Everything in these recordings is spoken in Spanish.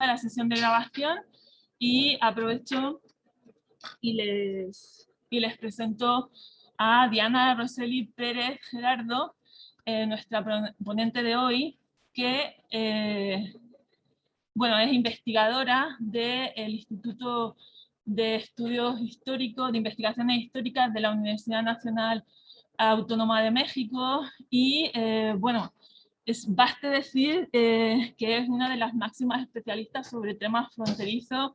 esta la sesión de grabación y aprovecho y les presento a Diana Roseli Pérez Gerardo, nuestra ponente de hoy, que bueno, es investigadora del Instituto de Estudios Históricos, de Investigaciones Históricas de la Universidad Nacional Autónoma de México y bueno, baste decir que es una de las máximas especialistas sobre temas fronterizos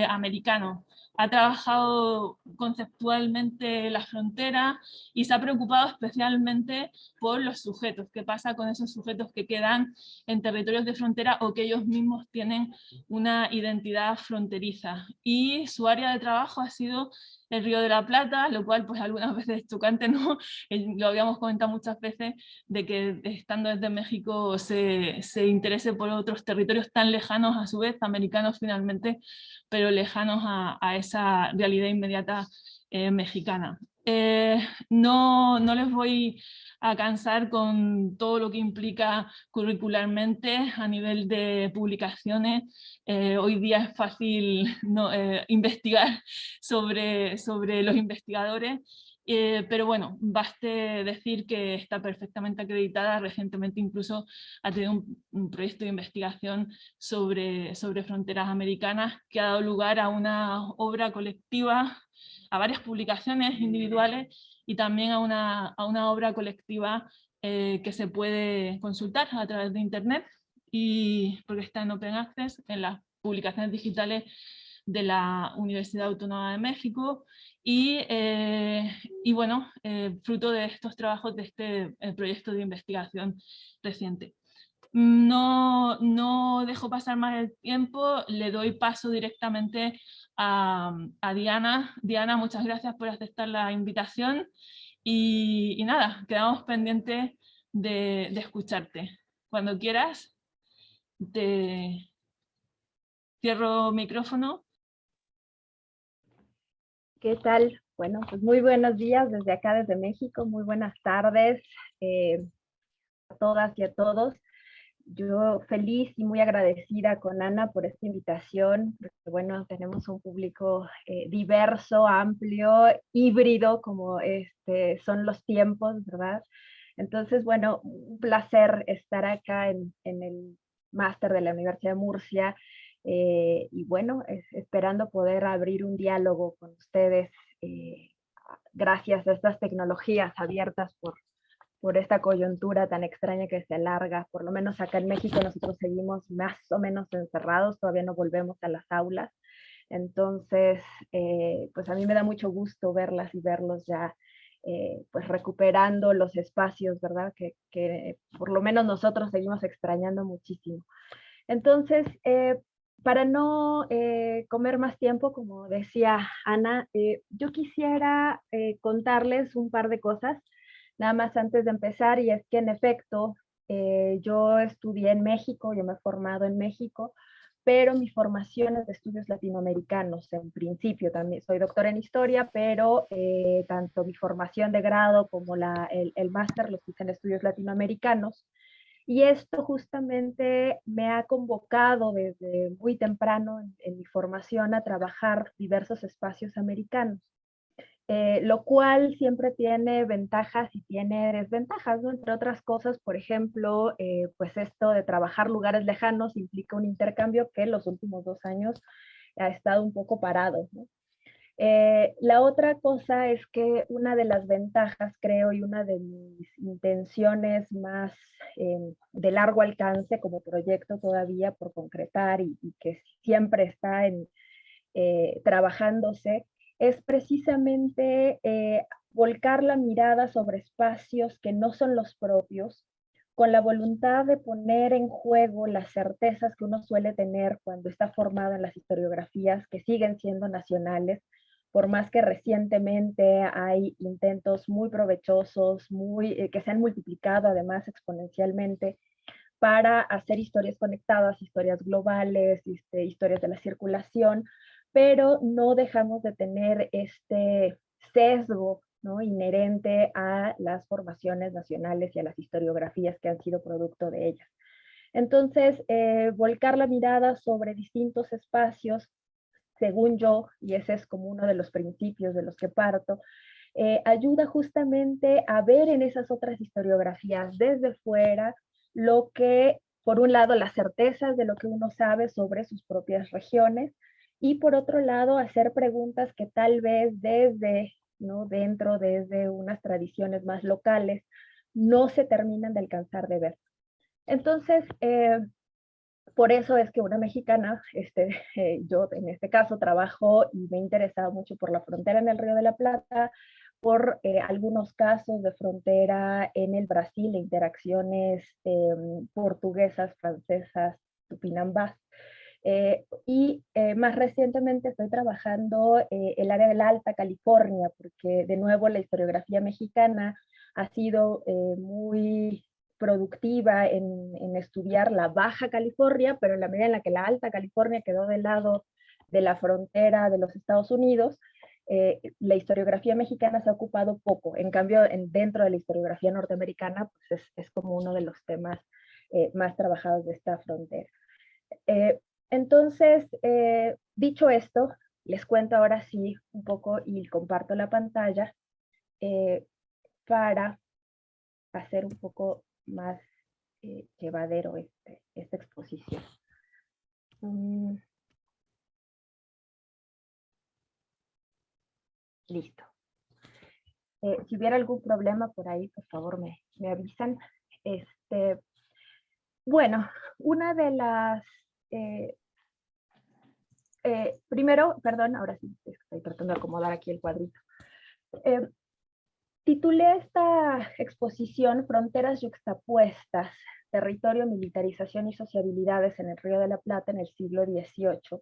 americanos. Ha trabajado conceptualmente la frontera y se ha preocupado especialmente por los sujetos, qué pasa con esos sujetos que quedan en territorios de frontera o que ellos mismos tienen una identidad fronteriza. Y su área de trabajo ha sido el Río de la Plata, lo cual pues algunas veces es chocante, ¿no? Lo habíamos comentado muchas veces, de que estando desde México se interese por otros territorios tan lejanos a su vez, americanos finalmente, pero lejanos a esa realidad inmediata mexicana. No les voy a cansar con todo lo que implica curricularmente a nivel de publicaciones. Hoy día es fácil investigar sobre los investigadores, pero bueno, baste decir que está perfectamente acreditada. Recientemente incluso ha tenido un proyecto de investigación sobre fronteras americanas que ha dado lugar a una obra colectiva, a varias publicaciones individuales y también a una obra colectiva que se puede consultar a través de internet, y porque está en Open Access, en las publicaciones digitales de la Universidad Autónoma de México, y bueno, fruto de estos trabajos de este proyecto de investigación reciente. No dejo pasar más el tiempo, le doy paso directamente a Diana. Diana, muchas gracias por aceptar la invitación y nada, quedamos pendientes de escucharte. Cuando quieras, te cierro micrófono. ¿Qué tal? Bueno, pues muy buenos días desde acá, desde México. Muy buenas tardes a todas y a todos. Yo feliz y muy agradecida con Ana por esta invitación, porque bueno, tenemos un público diverso, amplio, híbrido, como son los tiempos, ¿verdad? Entonces, bueno, un placer estar acá en el máster de la Universidad de Murcia, y bueno, esperando poder abrir un diálogo con ustedes gracias a estas tecnologías abiertas por esta coyuntura tan extraña que se alarga. Por lo menos acá en México nosotros seguimos más o menos encerrados, todavía no volvemos a las aulas. Entonces, pues a mí me da mucho gusto verlas y verlos ya pues recuperando los espacios, ¿verdad? Que por lo menos nosotros seguimos extrañando muchísimo. Entonces, para no comer más tiempo, como decía Ana, yo quisiera contarles un par de cosas, nada más antes de empezar, y es que en efecto, yo estudié en México, yo me he formado en México, pero mi formación es de estudios latinoamericanos. En principio también soy doctora en historia, pero tanto mi formación de grado como el máster los hice en estudios latinoamericanos. Y esto justamente me ha convocado desde muy temprano en mi formación a trabajar diversos espacios americanos, lo cual siempre tiene ventajas y tiene desventajas, ¿no? Entre otras cosas, por ejemplo, pues esto de trabajar lugares lejanos implica un intercambio que en los últimos 2 años ha estado un poco parado, ¿no? La otra cosa es que una de las ventajas, creo, y una de mis intenciones más de largo alcance como proyecto todavía por concretar y que siempre está trabajándose, es precisamente volcar la mirada sobre espacios que no son los propios, con la voluntad de poner en juego las certezas que uno suele tener cuando está formado en las historiografías, que siguen siendo nacionales, por más que recientemente hay intentos muy provechosos, que se han multiplicado además exponencialmente, para hacer historias conectadas, historias globales, historias de la circulación, pero no dejamos de tener este sesgo, ¿no?, inherente a las formaciones nacionales y a las historiografías que han sido producto de ellas. Entonces, volcar la mirada sobre distintos espacios, según yo, y ese es como uno de los principios de los que parto, ayuda justamente a ver en esas otras historiografías desde fuera lo que, por un lado, las certezas de lo que uno sabe sobre sus propias regiones, y por otro lado, hacer preguntas que tal vez desde, ¿no?, dentro, desde unas tradiciones más locales, no se terminan de alcanzar de ver. Entonces, por eso es que una mexicana, yo en este caso trabajo y me he interesado mucho por la frontera en el Río de la Plata, por algunos casos de frontera en el Brasil, interacciones portuguesas, francesas, tupinambás. Más recientemente estoy trabajando el área de la Alta California, porque de nuevo la historiografía mexicana ha sido muy productiva en estudiar la Baja California, pero en la medida en la que la Alta California quedó del lado de la frontera de los Estados Unidos, la historiografía mexicana se ha ocupado poco. En cambio, dentro de la historiografía norteamericana, pues es como uno de los temas más trabajados de esta frontera. Entonces, dicho esto, les cuento ahora sí un poco y comparto la pantalla para hacer un poco más llevadero esta exposición. Listo. Si hubiera algún problema por ahí, por favor me avisan. Bueno, una de las... primero, perdón, ahora sí, estoy tratando de acomodar aquí el cuadrito. Titulé esta exposición Fronteras yuxtapuestas, territorio, militarización y sociabilidades en el Río de la Plata en el siglo XVIII,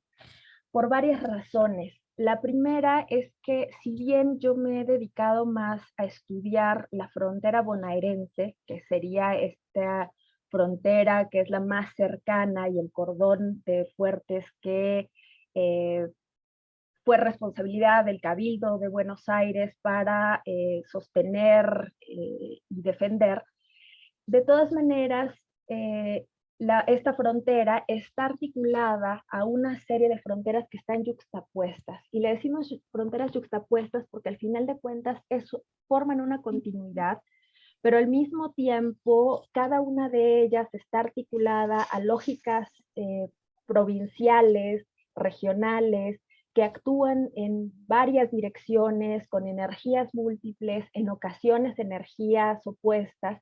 por varias razones. La primera es que si bien yo me he dedicado más a estudiar la frontera bonaerense, que sería esta frontera que es la más cercana y el cordón de fuertes que fue responsabilidad del Cabildo de Buenos Aires para sostener y defender. De todas maneras, esta frontera está articulada a una serie de fronteras que están yuxtapuestas. Y le decimos fronteras yuxtapuestas porque al final de cuentas forman una continuidad, pero al mismo tiempo cada una de ellas está articulada a lógicas provinciales, regionales, que actúan en varias direcciones, con energías múltiples, en ocasiones energías opuestas,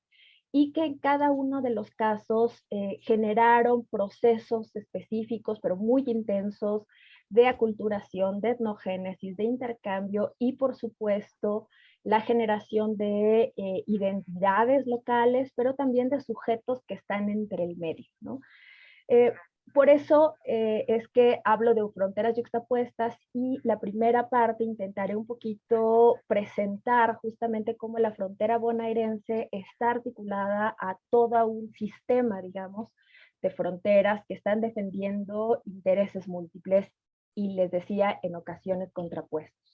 y que en cada uno de los casos generaron procesos específicos, pero muy intensos, de aculturación, de etnogénesis, de intercambio y, por supuesto, la generación de identidades locales, pero también de sujetos que están entre el medio, ¿no? Por eso es que hablo de fronteras yuxtapuestas, y la primera parte intentaré un poquito presentar justamente cómo la frontera bonaerense está articulada a todo un sistema, digamos, de fronteras que están defendiendo intereses múltiples y, les decía, en ocasiones contrapuestos.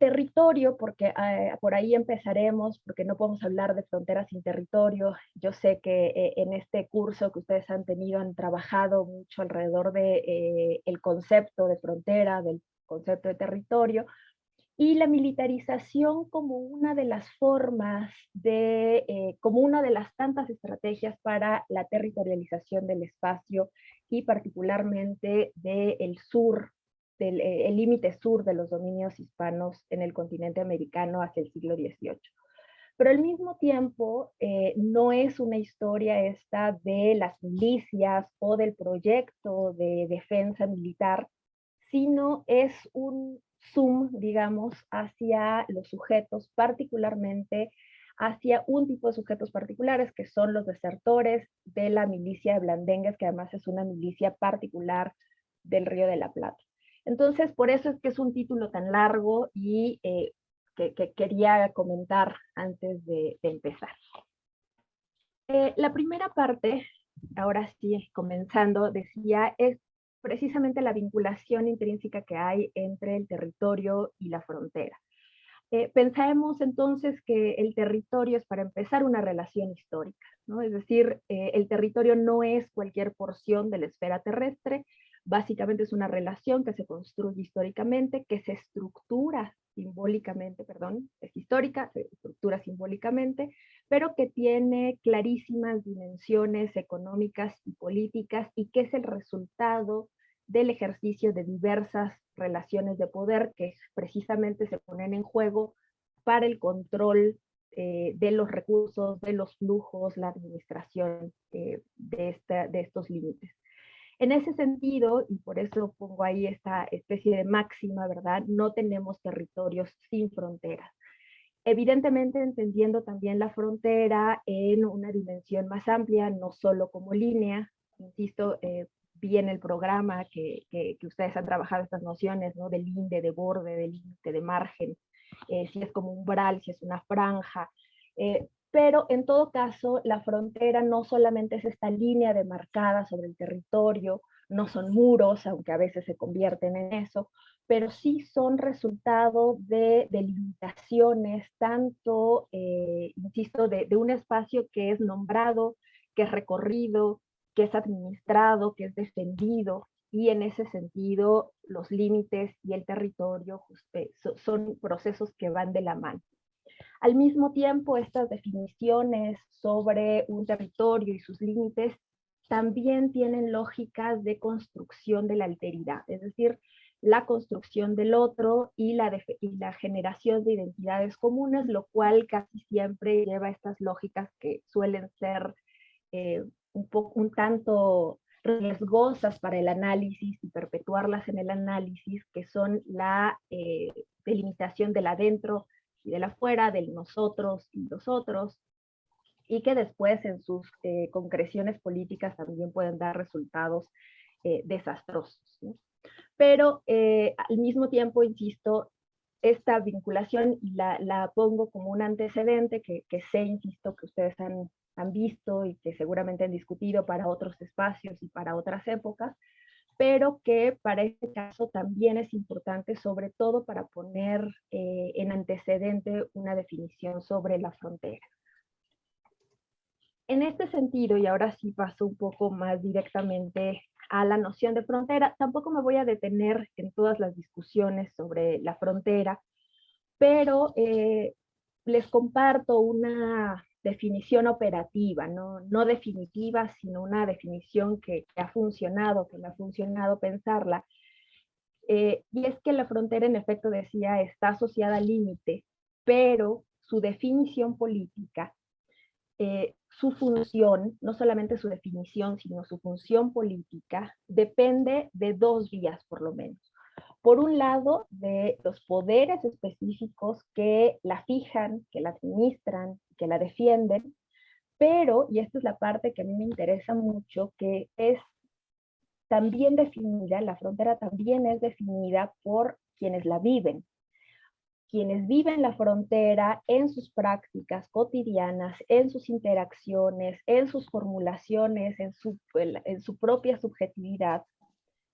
Territorio, porque por ahí empezaremos, porque no podemos hablar de fronteras sin territorio. Yo sé que en este curso que ustedes han tenido han trabajado mucho alrededor de el concepto de frontera, del concepto de territorio, y la militarización como una de las formas como una de las tantas estrategias para la territorialización del espacio, y particularmente del sur, el límite sur de los dominios hispanos en el continente americano hacia el siglo XVIII. Pero al mismo tiempo, no es una historia esta de las milicias o del proyecto de defensa militar, sino es un zoom, digamos, hacia los sujetos, particularmente hacia un tipo de sujetos particulares, que son los desertores de la milicia de Blandengues, que además es una milicia particular del Río de la Plata. Entonces, por eso es que es un título tan largo y que quería comentar antes de empezar. La primera parte, ahora sí, comenzando, decía, es precisamente la vinculación intrínseca que hay entre el territorio y la frontera. Pensemos entonces que el territorio es, para empezar, una relación histórica, ¿no? Es decir, el territorio no es cualquier porción de la esfera terrestre, básicamente es una relación que se construye históricamente, que se estructura simbólicamente, perdón, es histórica, se estructura simbólicamente, pero que tiene clarísimas dimensiones económicas y políticas, y que es el resultado del ejercicio de diversas relaciones de poder que precisamente se ponen en juego para el control de los recursos, de los flujos, la administración de estos límites. En ese sentido, y por eso pongo ahí esta especie de máxima, ¿verdad? No tenemos territorios sin fronteras. Evidentemente entendiendo también la frontera en una dimensión más amplia, no solo como línea, insisto, vi en el programa que ustedes han trabajado estas nociones, ¿no? De linde, de borde, de límite, de margen, si es como un umbral, si es una franja, pero en todo caso la frontera no solamente es esta línea demarcada sobre el territorio, no son muros, aunque a veces se convierten en eso, pero sí son resultado de limitaciones, tanto, insisto, de un espacio que es nombrado, que es recorrido, que es administrado, que es defendido, y en ese sentido los límites y el territorio son procesos que van de la mano. Al mismo tiempo, estas definiciones sobre un territorio y sus límites también tienen lógicas de construcción de la alteridad, es decir, la construcción del otro y la generación de identidades comunes, lo cual casi siempre lleva a estas lógicas que suelen ser un tanto riesgosas para el análisis y perpetuarlas en el análisis, que son la delimitación del adentro y del afuera, del nosotros y los otros, y que después en sus concreciones políticas también pueden dar resultados desastrosos, ¿no? Pero al mismo tiempo, insisto, esta vinculación la pongo como un antecedente que sé, insisto, que ustedes han visto y que seguramente han discutido para otros espacios y para otras épocas, pero que para este caso también es importante, sobre todo para poner en antecedente una definición sobre la frontera. En este sentido, y ahora sí paso un poco más directamente a la noción de frontera, tampoco me voy a detener en todas las discusiones sobre la frontera, pero les comparto una definición operativa, no definitiva, sino una definición que ha funcionado, que me ha funcionado pensarla. Y es que la frontera, en efecto, decía, está asociada al límite, pero su definición política, su función, no solamente su definición, sino su función política, depende de dos vías, por lo menos. Por un lado, de los poderes específicos que la fijan, que la administran, que la defienden, pero, y esta es la parte que a mí me interesa mucho, que es también definida, la frontera también es definida por quienes la viven. Quienes viven la frontera en sus prácticas cotidianas, en sus interacciones, en sus formulaciones, en su propia subjetividad,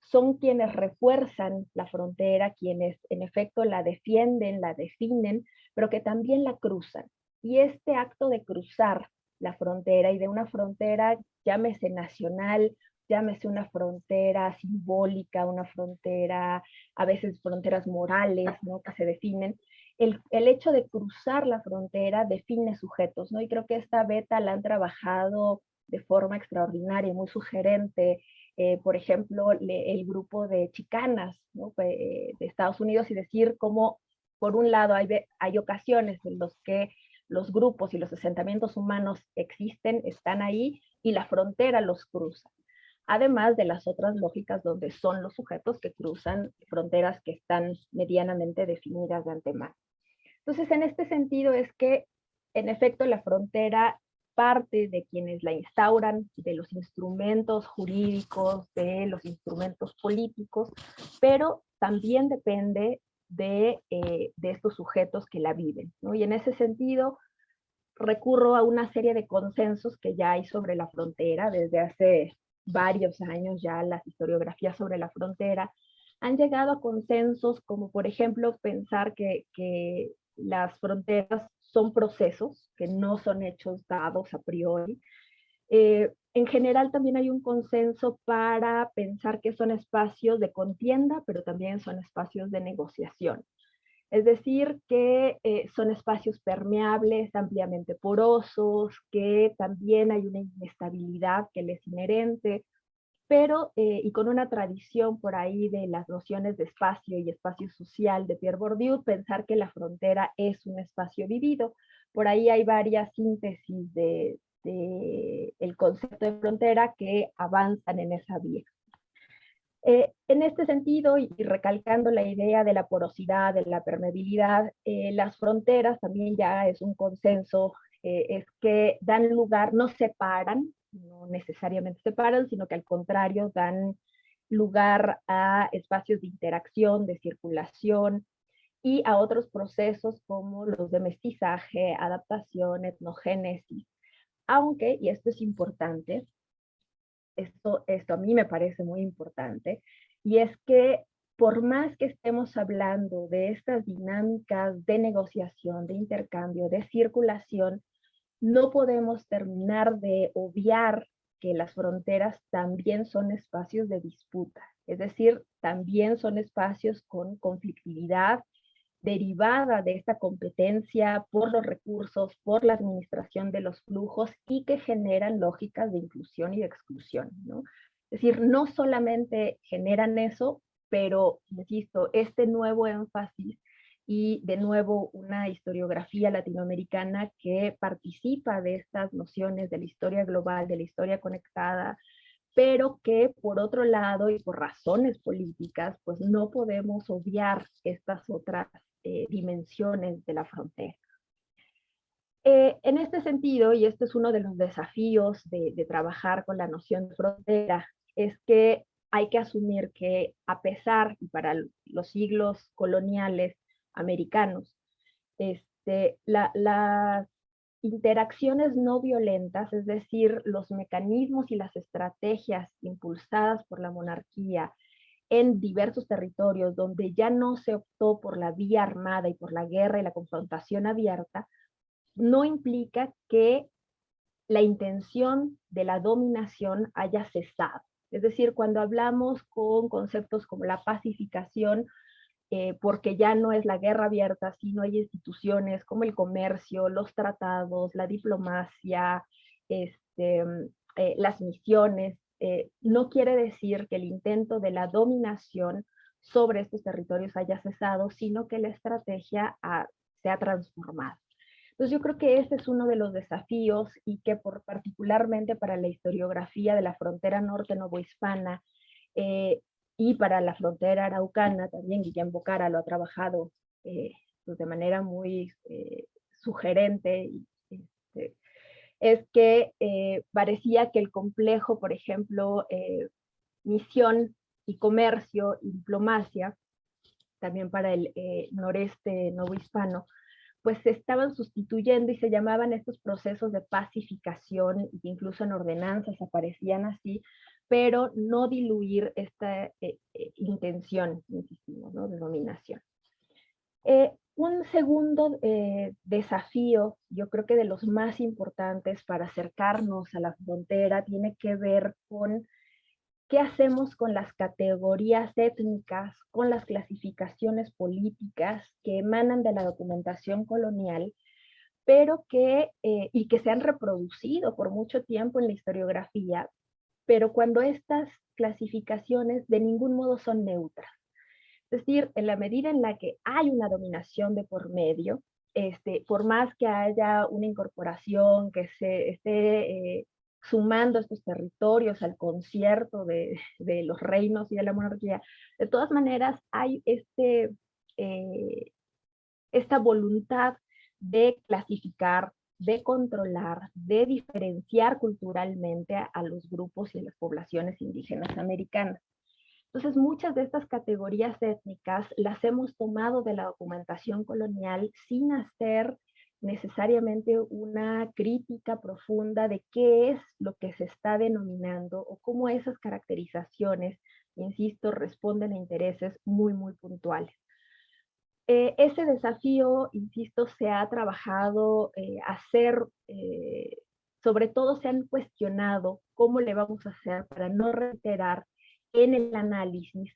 son quienes refuerzan la frontera, quienes en efecto la defienden, la definen, pero que también la cruzan. Y este acto de cruzar la frontera, y de una frontera, llámese nacional, llámese una frontera simbólica, una frontera, a veces fronteras morales, ¿no?, que se definen, el hecho de cruzar la frontera define sujetos, ¿no? Y creo que esta beta la han trabajado de forma extraordinaria, muy sugerente, por ejemplo, el grupo de chicanas, ¿no?, de Estados Unidos, y decir cómo, por un lado, hay ocasiones en las que los grupos y los asentamientos humanos existen, están ahí, y la frontera los cruza. Además de las otras lógicas donde son los sujetos que cruzan fronteras que están medianamente definidas de antemano. Entonces, en este sentido es que, en efecto, la frontera parte de quienes la instauran, de los instrumentos jurídicos, de los instrumentos políticos, pero también depende de estos sujetos que la viven, ¿no? Y en ese sentido recurro a una serie de consensos que ya hay sobre la frontera desde hace varios años. Ya las historiografías sobre la frontera han llegado a consensos como, por ejemplo, pensar que las fronteras son procesos que no son hechos dados a priori. En general también hay un consenso para pensar que son espacios de contienda, pero también son espacios de negociación. Es decir, que son espacios permeables, ampliamente porosos, que también hay una inestabilidad que les es inherente, pero, y con una tradición por ahí de las nociones de espacio y espacio social de Pierre Bourdieu, pensar que la frontera es un espacio vivido. Por ahí hay varias síntesis de el concepto de frontera que avanzan en esa vía. En este sentido, y recalcando la idea de la porosidad, de la permeabilidad, las fronteras también ya es un consenso, es que dan lugar, no separan, no necesariamente separan, sino que al contrario dan lugar a espacios de interacción, de circulación y a otros procesos como los de mestizaje, adaptación, etnogénesis. Aunque, y esto es importante, esto a mí me parece muy importante, y es que por más que estemos hablando de estas dinámicas de negociación, de intercambio, de circulación, no podemos terminar de obviar que las fronteras también son espacios de disputa, es decir, también son espacios con conflictividad, derivada de esta competencia por los recursos, por la administración de los flujos y que generan lógicas de inclusión y de exclusión, ¿no? Es decir, no solamente generan eso, pero, insisto, este nuevo énfasis y de nuevo una historiografía latinoamericana que participa de estas nociones de la historia global, de la historia conectada, pero que por otro lado y por razones políticas, pues no podemos obviar estas otras dimensiones de la frontera. En este sentido, y este es uno de los desafíos de trabajar con la noción de frontera, es que hay que asumir que a pesar, y para los siglos coloniales americanos, las interacciones no violentas, es decir, los mecanismos y las estrategias impulsadas por la monarquía en diversos territorios donde ya no se optó por la vía armada y por la guerra y la confrontación abierta, no implica que la intención de la dominación haya cesado. Es decir, cuando hablamos con conceptos como la pacificación, porque ya no es la guerra abierta, sino hay instituciones como el comercio, los tratados, la diplomacia, las misiones. No quiere decir que el intento de la dominación sobre estos territorios haya cesado, sino que la estrategia se ha transformado. Entonces yo creo que ese es uno de los desafíos y que particularmente para la historiografía de la frontera norte novohispana, y para la frontera araucana, también Guillén Bocara lo ha trabajado pues de manera muy sugerente, es que parecía que el complejo, por ejemplo, misión y comercio y diplomacia, también para el noreste novohispano, pues se estaban sustituyendo y se llamaban estos procesos de pacificación, y incluso en ordenanzas aparecían así, pero no diluir esta intención, insistimos, ¿no? De dominación. Un segundo desafío, yo creo que de los más importantes para acercarnos a la frontera, tiene que ver con qué hacemos con las categorías étnicas, con las clasificaciones políticas que emanan de la documentación colonial, pero y que se han reproducido por mucho tiempo en la historiografía, pero cuando estas clasificaciones de ningún modo son neutras. Es decir, en la medida en la que hay una dominación de por medio, por más que haya una incorporación, que se esté sumando estos territorios al concierto de los reinos y de la monarquía, de todas maneras hay esta voluntad de clasificar, de controlar, de diferenciar culturalmente a los grupos y a las poblaciones indígenas americanas. Entonces, muchas de estas categorías étnicas las hemos tomado de la documentación colonial sin hacer necesariamente una crítica profunda de qué es lo que se está denominando o cómo esas caracterizaciones, insisto, responden a intereses muy, muy puntuales. Ese desafío, insisto, se ha trabajado hacer, sobre todo se han cuestionado cómo le vamos a hacer para no reiterar en el análisis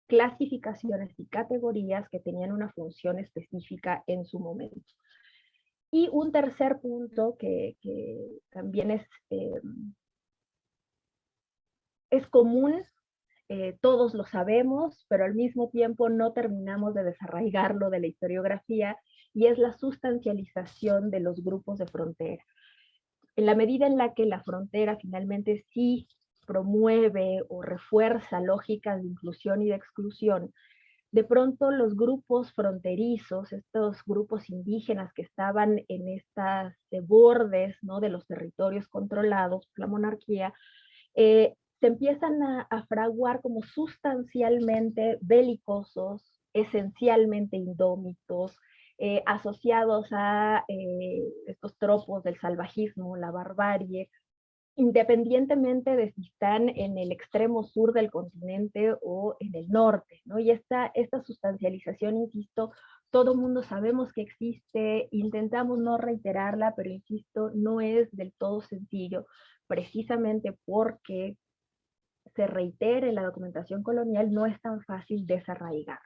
clasificaciones y categorías que tenían una función específica en su momento. Y un tercer punto que también es común, todos lo sabemos, pero al mismo tiempo no terminamos de desarraigarlo de la historiografía, y es la sustancialización de los grupos de frontera. En la medida en la que la frontera finalmente sí promueve o refuerza lógicas de inclusión y de exclusión, de pronto los grupos fronterizos, estos grupos indígenas que estaban en estas bordes, ¿no?, de los territorios controlados por la monarquía, se empiezan a fraguar como sustancialmente belicosos, esencialmente indómitos, asociados a estos tropos del salvajismo, la barbarie, independientemente de si están en el extremo sur del continente o en el norte, ¿no? Y esta sustancialización, insisto, todo mundo sabemos que existe, intentamos no reiterarla, pero insisto, no es del todo sencillo, precisamente porque se reitere en la documentación colonial, no es tan fácil desarraigar.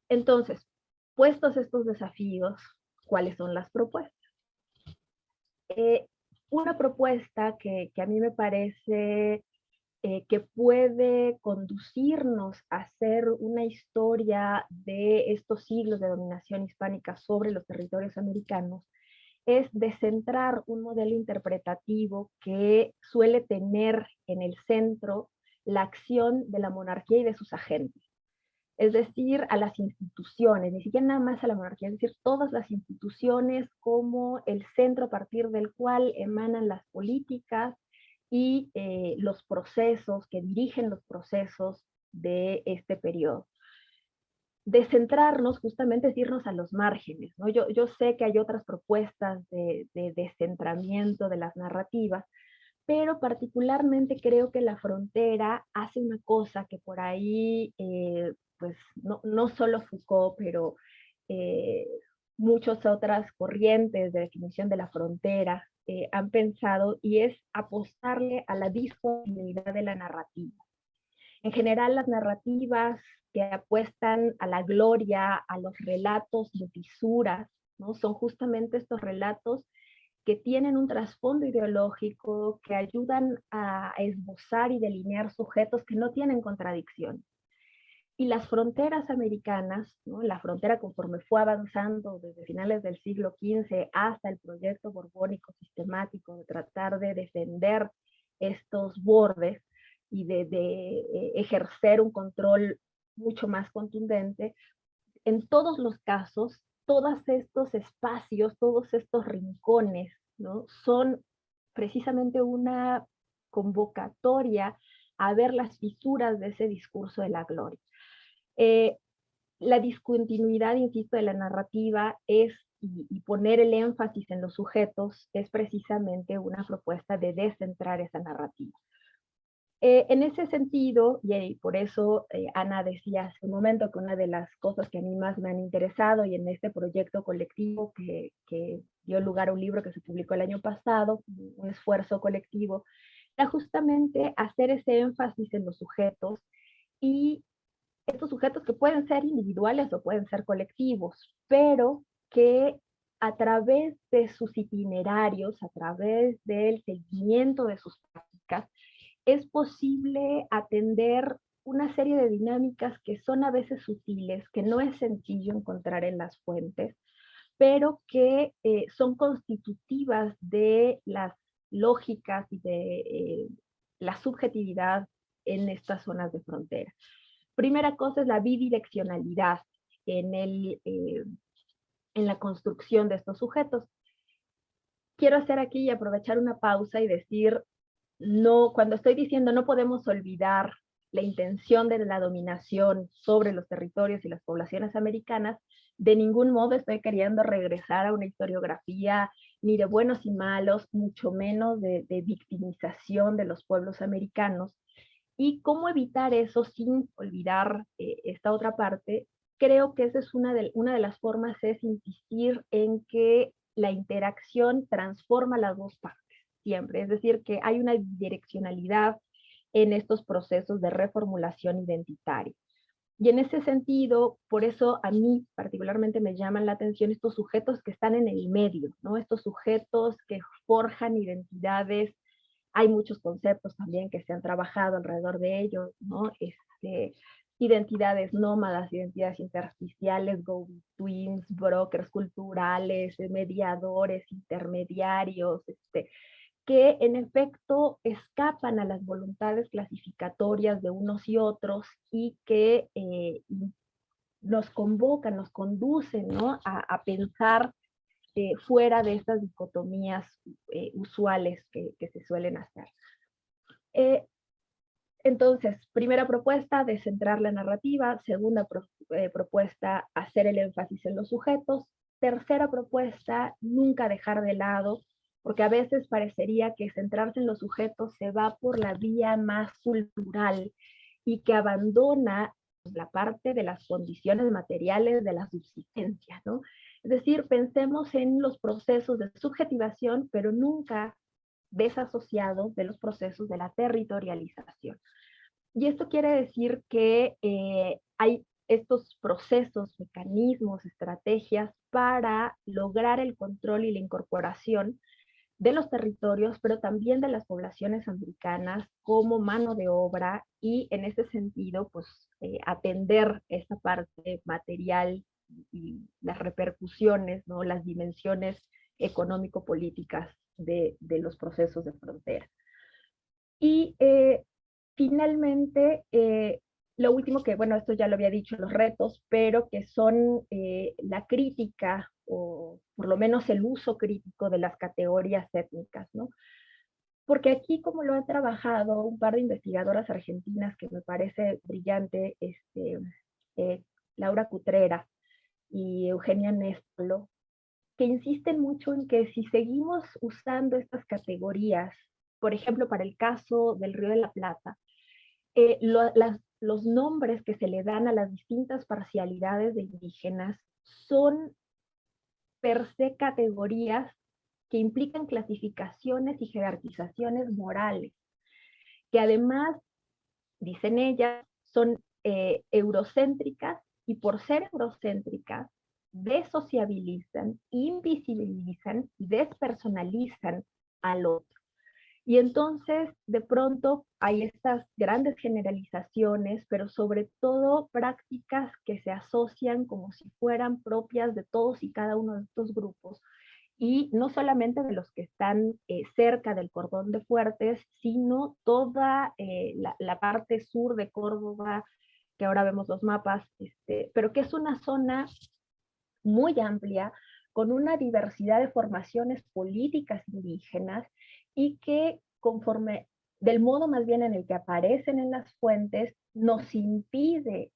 Entonces, puestos estos desafíos, ¿cuáles son las propuestas? Una propuesta que a mí me parece que puede conducirnos a hacer una historia de estos siglos de dominación hispánica sobre los territorios americanos, es descentrar un modelo interpretativo que suele tener en el centro la acción de la monarquía y de sus agentes. Es decir, a las instituciones, ni siquiera nada más a la monarquía, es decir, todas las instituciones como el centro a partir del cual emanan las políticas y los procesos que dirigen los procesos de este periodo. Descentrarnos justamente es irnos a los márgenes, ¿no? Yo sé que hay otras propuestas de descentramiento de las narrativas, pero particularmente creo que la frontera hace una cosa que por ahí, pues no solo Foucault, pero eh, muchas otras corrientes de definición de la frontera han pensado, y es apostarle a la disponibilidad de la narrativa. En general, las narrativas que apuestan a la gloria, a los relatos de fisuras, ¿no?, son justamente estos relatos que tienen un trasfondo ideológico, que ayudan a esbozar y delinear sujetos que no tienen contradicción. Y las fronteras americanas, ¿no?, la frontera conforme fue avanzando desde finales del siglo XV hasta el proyecto borbónico sistemático de tratar de defender estos bordes y de ejercer un control mucho más contundente, en todos los casos, todos estos espacios, todos estos rincones, ¿no?, son precisamente una convocatoria a ver las fisuras de ese discurso de la gloria. Eh, la discontinuidad, insisto, de la narrativa y poner el énfasis en los sujetos es precisamente una propuesta de descentrar esa narrativa. En ese sentido, y por eso Ana decía hace un momento que una de las cosas que a mí más me han interesado, y en este proyecto colectivo que dio lugar a un libro que se publicó el año pasado, un esfuerzo colectivo, era justamente hacer ese énfasis en los sujetos, y estos sujetos que pueden ser individuales o pueden ser colectivos, pero que a través de sus itinerarios, a través del seguimiento de sus prácticas, es posible atender una serie de dinámicas que son a veces sutiles, que no es sencillo encontrar en las fuentes, pero que son constitutivas de las lógicas y de la subjetividad en estas zonas de frontera. Primera cosa es la bidireccionalidad en la construcción de estos sujetos. Quiero hacer aquí y aprovechar una pausa y decir, no, cuando estoy diciendo no podemos olvidar la intención de la dominación sobre los territorios y las poblaciones americanas, de ningún modo estoy queriendo regresar a una historiografía ni de buenos y malos, mucho menos de victimización de los pueblos americanos. Y cómo evitar eso sin olvidar esta otra parte, creo que esa es una de las formas, es insistir en que la interacción transforma las dos partes, siempre. Es decir, que hay una direccionalidad en estos procesos de reformulación identitaria. Y en ese sentido, por eso a mí particularmente me llaman la atención estos sujetos que están en el medio, ¿no? Estos sujetos que forjan identidades. Hay muchos conceptos también que se han trabajado alrededor de ellos, ¿no? Identidades nómadas, identidades intersticiales, go-betweens, brokers culturales, mediadores, intermediarios, que en efecto escapan a las voluntades clasificatorias de unos y otros y que nos convocan, nos conducen, ¿no? a pensar fuera de estas dicotomías usuales que se suelen hacer. Entonces, primera propuesta, descentrar la narrativa. Segunda propuesta, hacer el énfasis en los sujetos. Tercera propuesta, nunca dejar de lado, porque a veces parecería que centrarse en los sujetos se va por la vía más cultural y que abandona la parte de las condiciones materiales de la subsistencia, ¿no? Es decir, pensemos en los procesos de subjetivación, pero nunca desasociados de los procesos de la territorialización. Y esto quiere decir que hay estos procesos, mecanismos, estrategias para lograr el control y la incorporación de los territorios, pero también de las poblaciones americanas como mano de obra y en ese sentido, pues atender esta parte material y las repercusiones, ¿no? Las dimensiones económico-políticas de los procesos de frontera. Y finalmente, lo último que, bueno, esto ya lo había dicho, los retos, pero que son la crítica, o por lo menos el uso crítico de las categorías étnicas, ¿no? Porque aquí, como lo han trabajado un par de investigadoras argentinas que me parece brillante, Laura Cutrera y Eugenia Nespolo, que insisten mucho en que si seguimos usando estas categorías, por ejemplo, para el caso del Río de la Plata, los nombres que se le dan a las distintas parcialidades de indígenas son per se categorías que implican clasificaciones y jerarquizaciones morales, que además, dicen ellas, son eurocéntricas y por ser eurocéntricas, desociabilizan, invisibilizan y despersonalizan al otro. Y entonces, de pronto, hay estas grandes generalizaciones, pero sobre todo prácticas que se asocian como si fueran propias de todos y cada uno de estos grupos, y no solamente de los que están cerca del cordón de Fuertes, sino toda la parte sur de Córdoba, que ahora vemos los mapas, pero que es una zona muy amplia, con una diversidad de formaciones políticas indígenas y que conforme, del modo más bien en el que aparecen en las fuentes, nos impide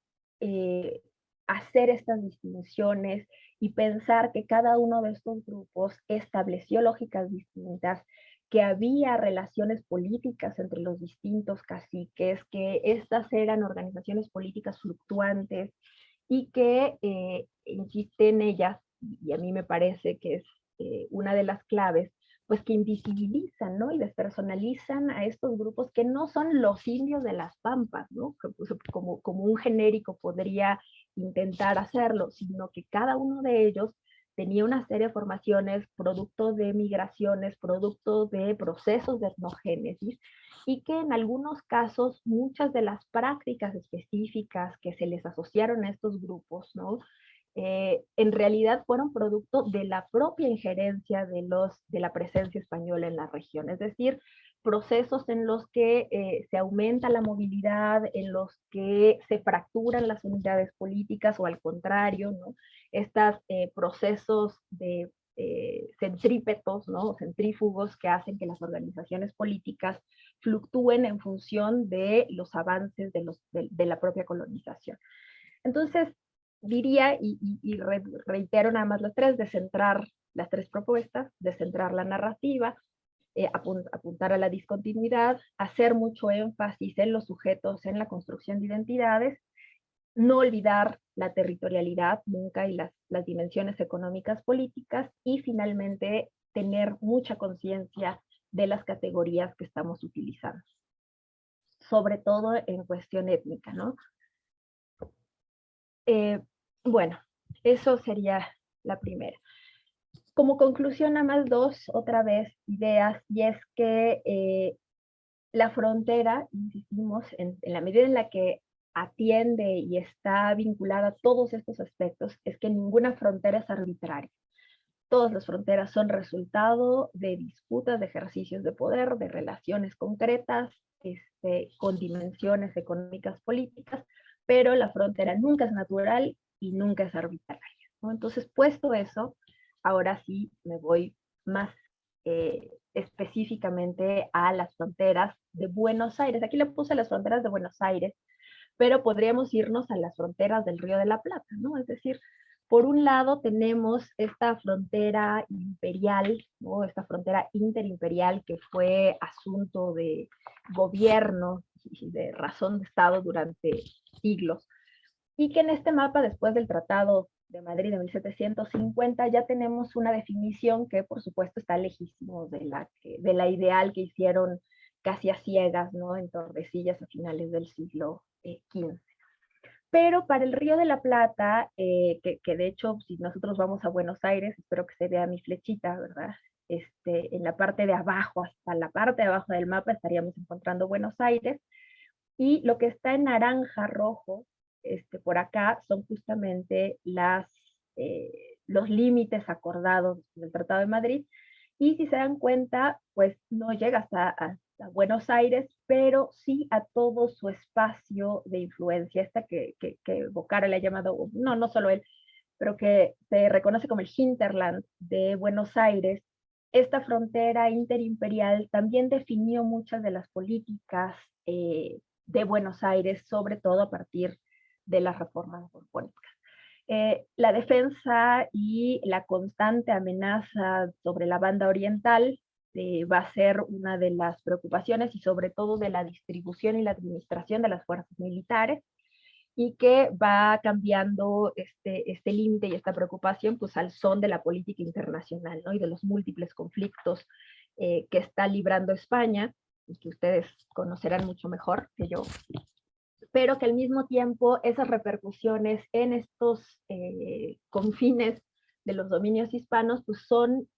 hacer estas distinciones y pensar que cada uno de estos grupos estableció lógicas distintas, que había relaciones políticas entre los distintos caciques, que estas eran organizaciones políticas fluctuantes y que insiste en ellas, y a mí me parece que es una de las claves, pues que invisibilizan, ¿no? Y despersonalizan a estos grupos que no son los indios de las pampas, ¿no? Como un genérico podría intentar hacerlo, sino que cada uno de ellos tenía una serie de formaciones, producto de migraciones, producto de procesos de etnogénesis, y que en algunos casos muchas de las prácticas específicas que se les asociaron a estos grupos, ¿no? En realidad fueron producto de la propia injerencia de la presencia española en la región, es decir, procesos en los que se aumenta la movilidad, en los que se fracturan las unidades políticas o al contrario, ¿no? Estos procesos de centrípetos, ¿no? Centrífugos que hacen que las organizaciones políticas fluctúen en función de los avances de la propia colonización. Entonces, diría, y reitero nada más las tres propuestas, descentrar la narrativa, apuntar a la discontinuidad, hacer mucho énfasis en los sujetos, en la construcción de identidades, no olvidar la territorialidad nunca y las dimensiones económicas políticas, y finalmente tener mucha conciencia de las categorías que estamos utilizando, sobre todo en cuestión étnica, ¿no? Bueno, eso sería la primera. Como conclusión, nada más dos, otra vez, ideas, y es que la frontera, insistimos, en la medida en la que atiende y está vinculada a todos estos aspectos, es que ninguna frontera es arbitraria. Todas las fronteras son resultado de disputas, de ejercicios de poder, de relaciones concretas, con dimensiones económicas, políticas, pero la frontera nunca es natural y nunca es arbitraria, ¿no? Entonces, puesto eso, ahora sí me voy más específicamente a las fronteras de Buenos Aires. Aquí le puse las fronteras de Buenos Aires, pero podríamos irnos a las fronteras del Río de la Plata, ¿no? Es decir, por un lado tenemos esta frontera imperial, ¿no? Esta frontera interimperial que fue asunto de gobierno y de razón de Estado durante siglos, y que en este mapa, después del Tratado de Madrid de 1750, ya tenemos una definición que por supuesto está lejísimo de la ideal que hicieron casi a ciegas, ¿no? En Tordesillas a finales del siglo XV. Pero para el Río de la Plata, que de hecho, si nosotros vamos a Buenos Aires, espero que se vea mi flechita, ¿verdad? En la parte de abajo, hasta la parte de abajo del mapa, estaríamos encontrando Buenos Aires, y lo que está en naranja, rojo, por acá, son justamente los límites acordados del Tratado de Madrid, y si se dan cuenta, pues no llega hasta Buenos Aires, pero sí a todo su espacio de influencia, que Bocara le ha llamado, no solo él, pero que se reconoce como el hinterland de Buenos Aires. Esta frontera interimperial también definió muchas de las políticas de Buenos Aires, sobre todo a partir de las reformas borbónicas. La defensa y la constante amenaza sobre la banda oriental va a ser una de las preocupaciones, y sobre todo de la distribución y la administración de las fuerzas militares, y que va cambiando este límite y esta preocupación pues al son de la política internacional, ¿no? Y de los múltiples conflictos que está librando España, y que ustedes conocerán mucho mejor que yo, pero que al mismo tiempo esas repercusiones en estos confines de los dominios hispanos pues son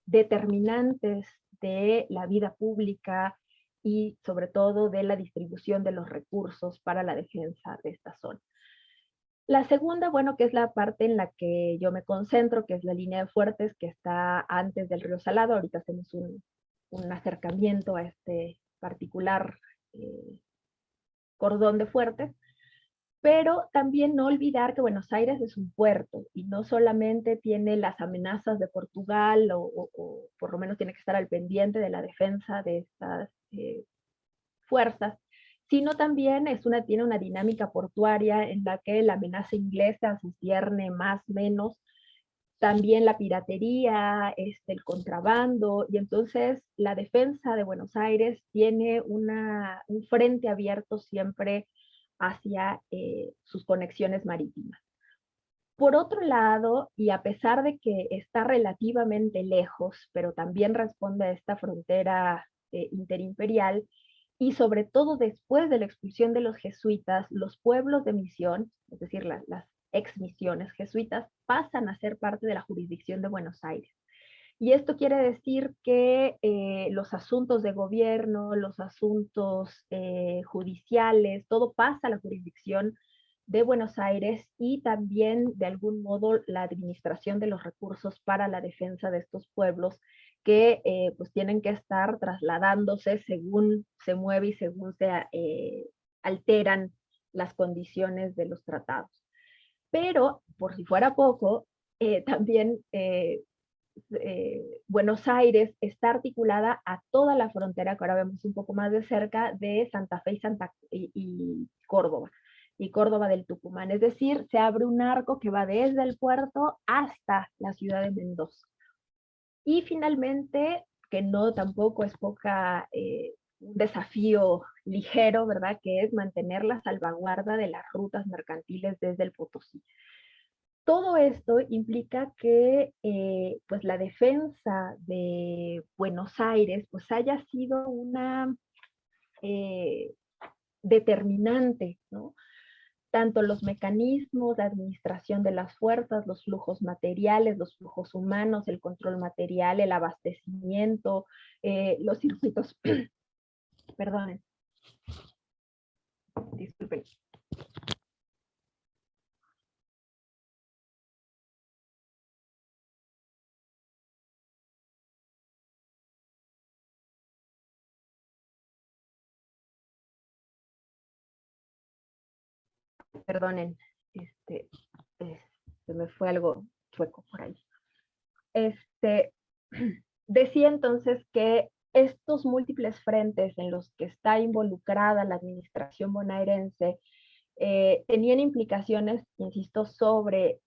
determinantes de la vida pública y sobre todo de la distribución de los recursos para la defensa de esta zona. La segunda, bueno, que es la parte en la que yo me concentro, que es la línea de fuertes que está antes del río Salado. Ahorita hacemos un acercamiento a este particular cordón de fuertes, pero también no olvidar que Buenos Aires es un puerto y no solamente tiene las amenazas de Portugal, o por lo menos tiene que estar al pendiente de la defensa de estas fuerzas, sino también tiene una dinámica portuaria en la que la amenaza inglesa se cierne más o menos, también la piratería, el contrabando, y entonces la defensa de Buenos Aires tiene un frente abierto siempre hacia sus conexiones marítimas. Por otro lado, y a pesar de que está relativamente lejos, pero también responde a esta frontera interimperial, y sobre todo después de la expulsión de los jesuitas, los pueblos de misión, es decir, las exmisiones jesuitas, pasan a ser parte de la jurisdicción de Buenos Aires. Y esto quiere decir que los asuntos de gobierno, los asuntos judiciales, todo pasa a la jurisdicción de Buenos Aires, y también de algún modo la administración de los recursos para la defensa de estos pueblos que pues tienen que estar trasladándose según se mueve y según se alteran las condiciones de los tratados. Pero, por si fuera poco, también Buenos Aires está articulada a toda la frontera, que ahora vemos un poco más de cerca, de Santa Fe y Córdoba, y Córdoba del Tucumán. Es decir, se abre un arco que va desde el puerto hasta la ciudad de Mendoza. Y finalmente, que no tampoco es poca un desafío ligero, ¿verdad? Que es mantener la salvaguarda de las rutas mercantiles desde el Potosí. Todo esto implica que pues la defensa de Buenos Aires pues haya sido una determinante, ¿no? Tanto los mecanismos de administración de las fuerzas, los flujos materiales, los flujos humanos, el control material, el abastecimiento, los circuitos, perdonen, disculpen. Perdonen, se me fue algo chueco por ahí. Decía entonces que estos múltiples frentes en los que está involucrada la administración bonaerense tenían implicaciones, insisto, sobre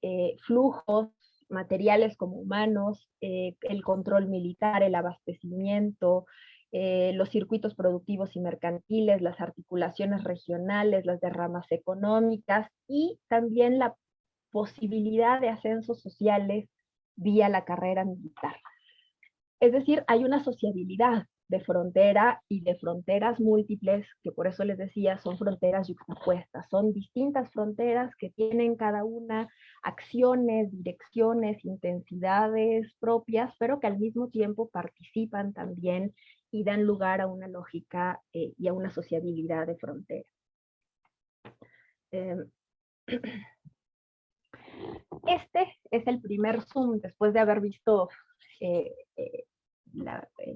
flujos materiales como humanos, el control militar, el abastecimiento, los circuitos productivos y mercantiles, las articulaciones regionales, las derramas económicas y también la posibilidad de ascensos sociales vía la carrera militar. Es decir, hay una sociabilidad de frontera y de fronteras múltiples, que por eso les decía, son fronteras yuxtapuestas, son distintas fronteras que tienen cada una acciones, direcciones, intensidades propias, pero que al mismo tiempo participan también y dan lugar a una lógica y a una sociabilidad de frontera. Este es el primer zoom después de haber visto el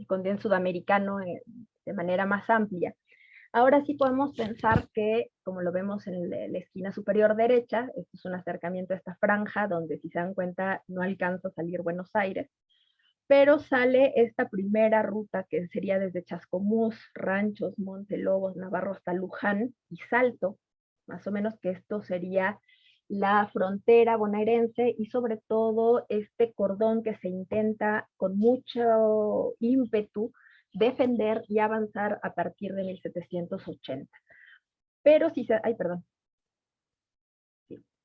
continente sudamericano de manera más amplia. Ahora sí podemos pensar que, como lo vemos en la esquina superior derecha, esto es un acercamiento a esta franja donde, si se dan cuenta, no alcanza a salir Buenos Aires, pero sale esta primera ruta que sería desde Chascomús, Ranchos, Montelobos, Navarro hasta Luján y Salto, más o menos que esto sería la frontera bonaerense y sobre todo este cordón que se intenta con mucho ímpetu defender y avanzar a partir de 1780. Pero si se,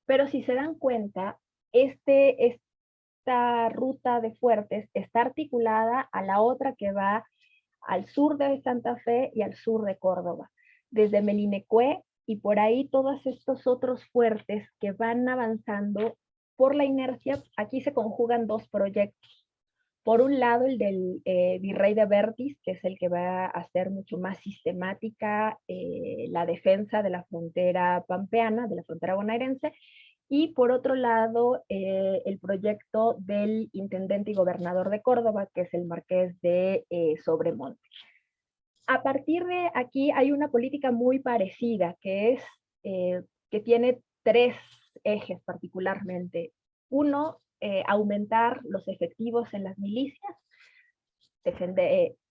pero si se dan cuenta, esta ruta de Fuertes está articulada a la otra que va al sur de Santa Fe y al sur de Córdoba, desde Melinecué y por ahí todos estos otros fuertes que van avanzando por la inercia. Aquí se conjugan dos proyectos. Por un lado, el del Virrey de Vertis, que es el que va a hacer mucho más sistemática la defensa de la frontera pampeana, de la frontera bonaerense, y por otro lado, el proyecto del intendente y gobernador de Córdoba, que es el marqués de Sobremonte. A partir de aquí hay una política muy parecida, que es que tiene tres ejes particularmente. Uno, aumentar los efectivos en las milicias,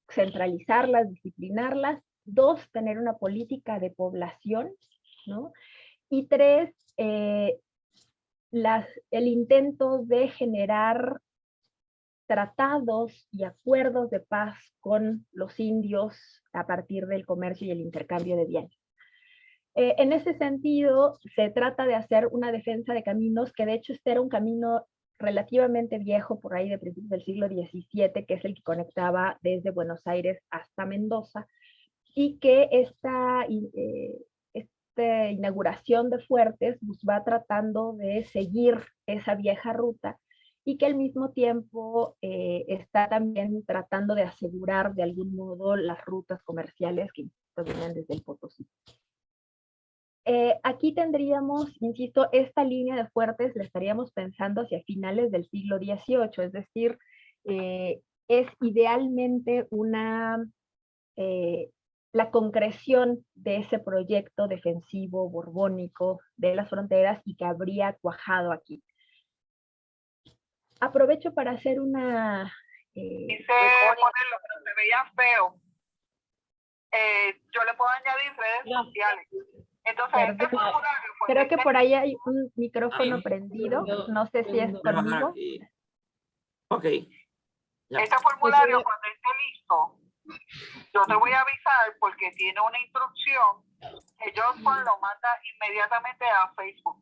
centralizarlas, disciplinarlas. Dos, tener una política de población, ¿no? Y tres, el intento de generar tratados y acuerdos de paz con los indios a partir del comercio y el intercambio de bienes. En ese sentido, se trata de hacer una defensa de caminos, que de hecho este era un camino relativamente viejo, por ahí de principios del siglo XVII, que es el que conectaba desde Buenos Aires hasta Mendoza, y que esta inauguración de Fuertes pues, va tratando de seguir esa vieja ruta, y que al mismo tiempo está también tratando de asegurar de algún modo las rutas comerciales que vienen desde el Potosí. Aquí tendríamos, insisto, esta línea de Fuertes la estaríamos pensando hacia finales del siglo XVIII, es decir, es idealmente la concreción de ese proyecto defensivo borbónico de las fronteras y que habría cuajado aquí. Aprovecho para hacer una... Quise ponerlo, pero se veía feo. Yo le puedo añadir redes sociales. Entonces, este formulario... Creo que por ahí hay un micrófono prendido. No sé si es conmigo. Ok. Este formulario, cuando esté listo, Yo te voy a avisar porque tiene una instrucción que Johnson lo manda inmediatamente a Facebook.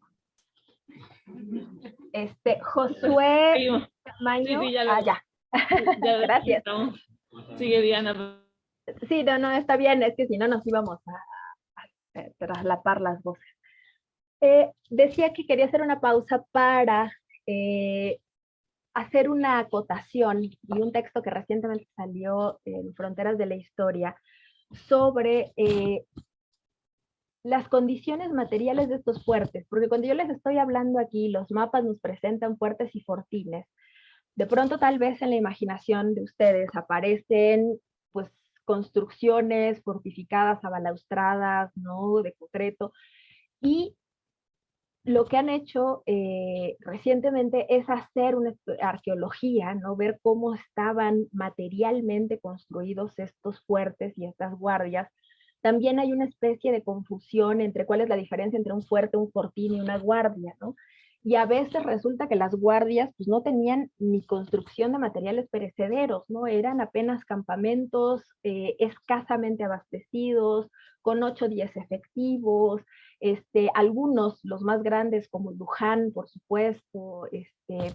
Josué Sí, Maño. sí, ya lo, Ya. ya Gracias. estamos. Sigue, Diana. Sí, no, está bien, es que si no nos íbamos a traslapar las voces. Decía que quería hacer una pausa para hacer una acotación y un texto que recientemente salió en Fronteras de la Historia sobre las condiciones materiales de estos fuertes, porque cuando yo les estoy hablando aquí, los mapas nos presentan fuertes y fortines. De pronto tal vez en la imaginación de ustedes aparecen pues construcciones fortificadas, abalaustradas, ¿no? De concreto, y lo que han hecho recientemente es hacer una arqueología, ¿no? Ver cómo estaban materialmente construidos estos fuertes y estas guardias. También hay una especie de confusión entre cuál es la diferencia entre un fuerte, un fortín y una guardia, ¿no? Y a veces resulta que las guardias pues, no tenían ni construcción de materiales perecederos, ¿no? Eran apenas campamentos escasamente abastecidos, con 8 o 10 efectivos, algunos, los más grandes como Luján, por supuesto,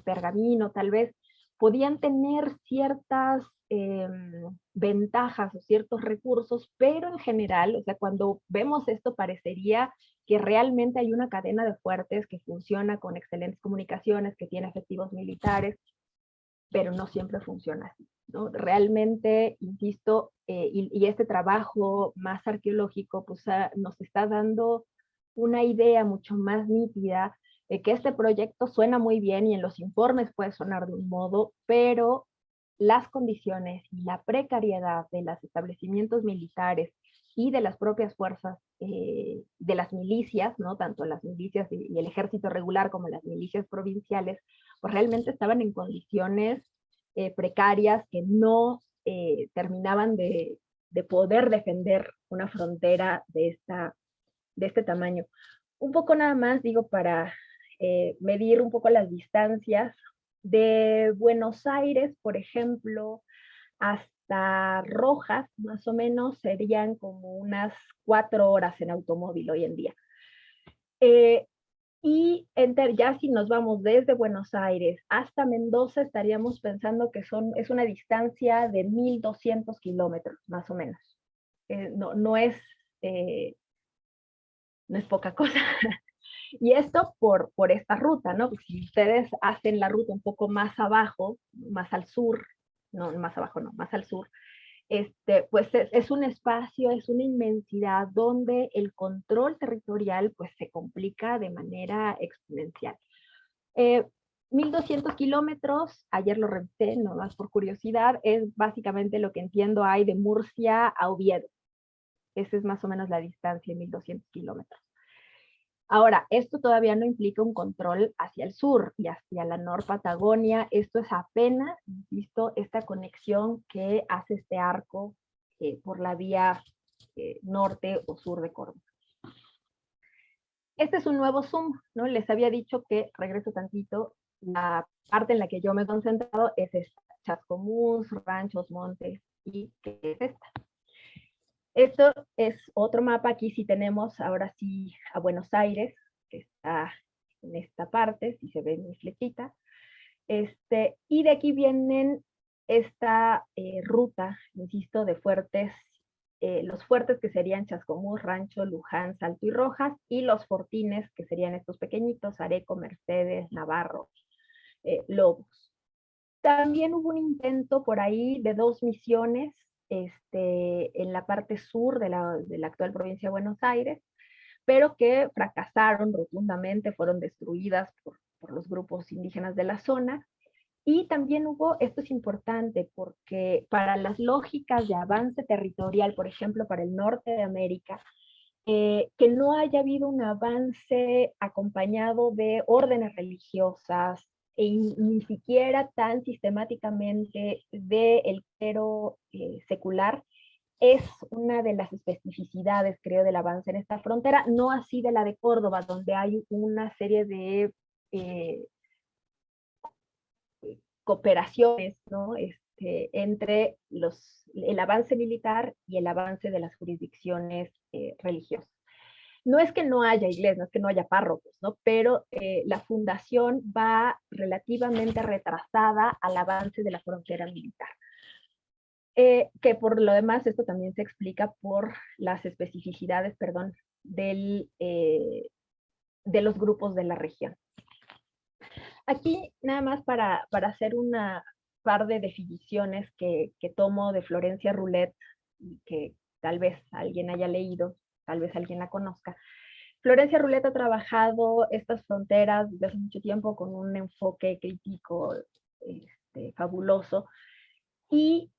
Pergamino tal vez, podían tener ciertas ventajas o ciertos recursos, pero en general, o sea, cuando vemos esto parecería que realmente hay una cadena de fuertes que funciona con excelentes comunicaciones, que tiene efectivos militares, pero no siempre funciona así, ¿no? Realmente, insisto, y este trabajo más arqueológico pues, nos está dando una idea mucho más nítida de que este proyecto suena muy bien y en los informes puede sonar de un modo, pero las condiciones y la precariedad de los establecimientos militares y de las propias fuerzas, de las milicias, ¿no? Tanto las milicias y el ejército regular como las milicias provinciales, pues realmente estaban en condiciones precarias que no terminaban de poder defender una frontera de este tamaño. Un poco nada más, digo, para medir un poco las distancias de Buenos Aires, por ejemplo, hasta Rojas, más o menos, serían como unas 4 horas en automóvil hoy en día. Y ya si nos vamos desde Buenos Aires hasta Mendoza, estaríamos pensando que es una distancia de 1.200 kilómetros, más o menos. No es poca cosa. Y esto por esta ruta, ¿no? Porque si ustedes hacen la ruta un poco más abajo, más al sur, no, más abajo no, más al sur, pues es un espacio, es una inmensidad donde el control territorial pues se complica de manera exponencial. 1.200 kilómetros, ayer lo revisé, nomás por curiosidad, es básicamente lo que entiendo hay de Murcia a Oviedo. Esa es más o menos la distancia, 1.200 kilómetros. Ahora, esto todavía no implica un control hacia el sur y hacia la Nor Patagonia. Esto es apenas, insisto, esta conexión que hace este arco por la vía norte o sur de Córdoba. Este es un nuevo zoom, ¿no? Les había dicho que, regreso tantito, la parte en la que yo me he concentrado es esta, Chascomús, ranchos, montes, y ¿qué es esta? Esto es otro mapa, aquí sí tenemos ahora sí a Buenos Aires, que está en esta parte, si se ve mi flechita, y de aquí vienen esta ruta, insisto, de fuertes, los fuertes que serían Chascomús, Rancho, Luján, Salto y Rojas, y los fortines que serían estos pequeñitos, Areco, Mercedes, Navarro, Lobos. También hubo un intento por ahí de 2 misiones, en la parte sur de la actual provincia de Buenos Aires, pero que fracasaron rotundamente, fueron destruidas por los grupos indígenas de la zona. Y también hubo, esto es importante, porque para las lógicas de avance territorial, por ejemplo, para el norte de América, que no haya habido un avance acompañado de órdenes religiosas, ni siquiera tan sistemáticamente del clero secular, es una de las especificidades, creo, del avance en esta frontera, no así de la de Córdoba, donde hay una serie de cooperaciones, ¿no? entre el avance militar y el avance de las jurisdicciones religiosas. No es que no haya iglesias, no es que no haya párrocos, ¿no? Pero la fundación va relativamente retrasada al avance de la frontera militar. Que por lo demás esto también se explica por las especificidades, perdón, de los grupos de la región. Aquí nada más para hacer una par de definiciones que tomo de Florencia Roulet, que tal vez alguien haya leído, tal vez alguien la conozca. Florencia Roulet ha trabajado estas fronteras desde hace mucho tiempo con un enfoque crítico fabuloso, y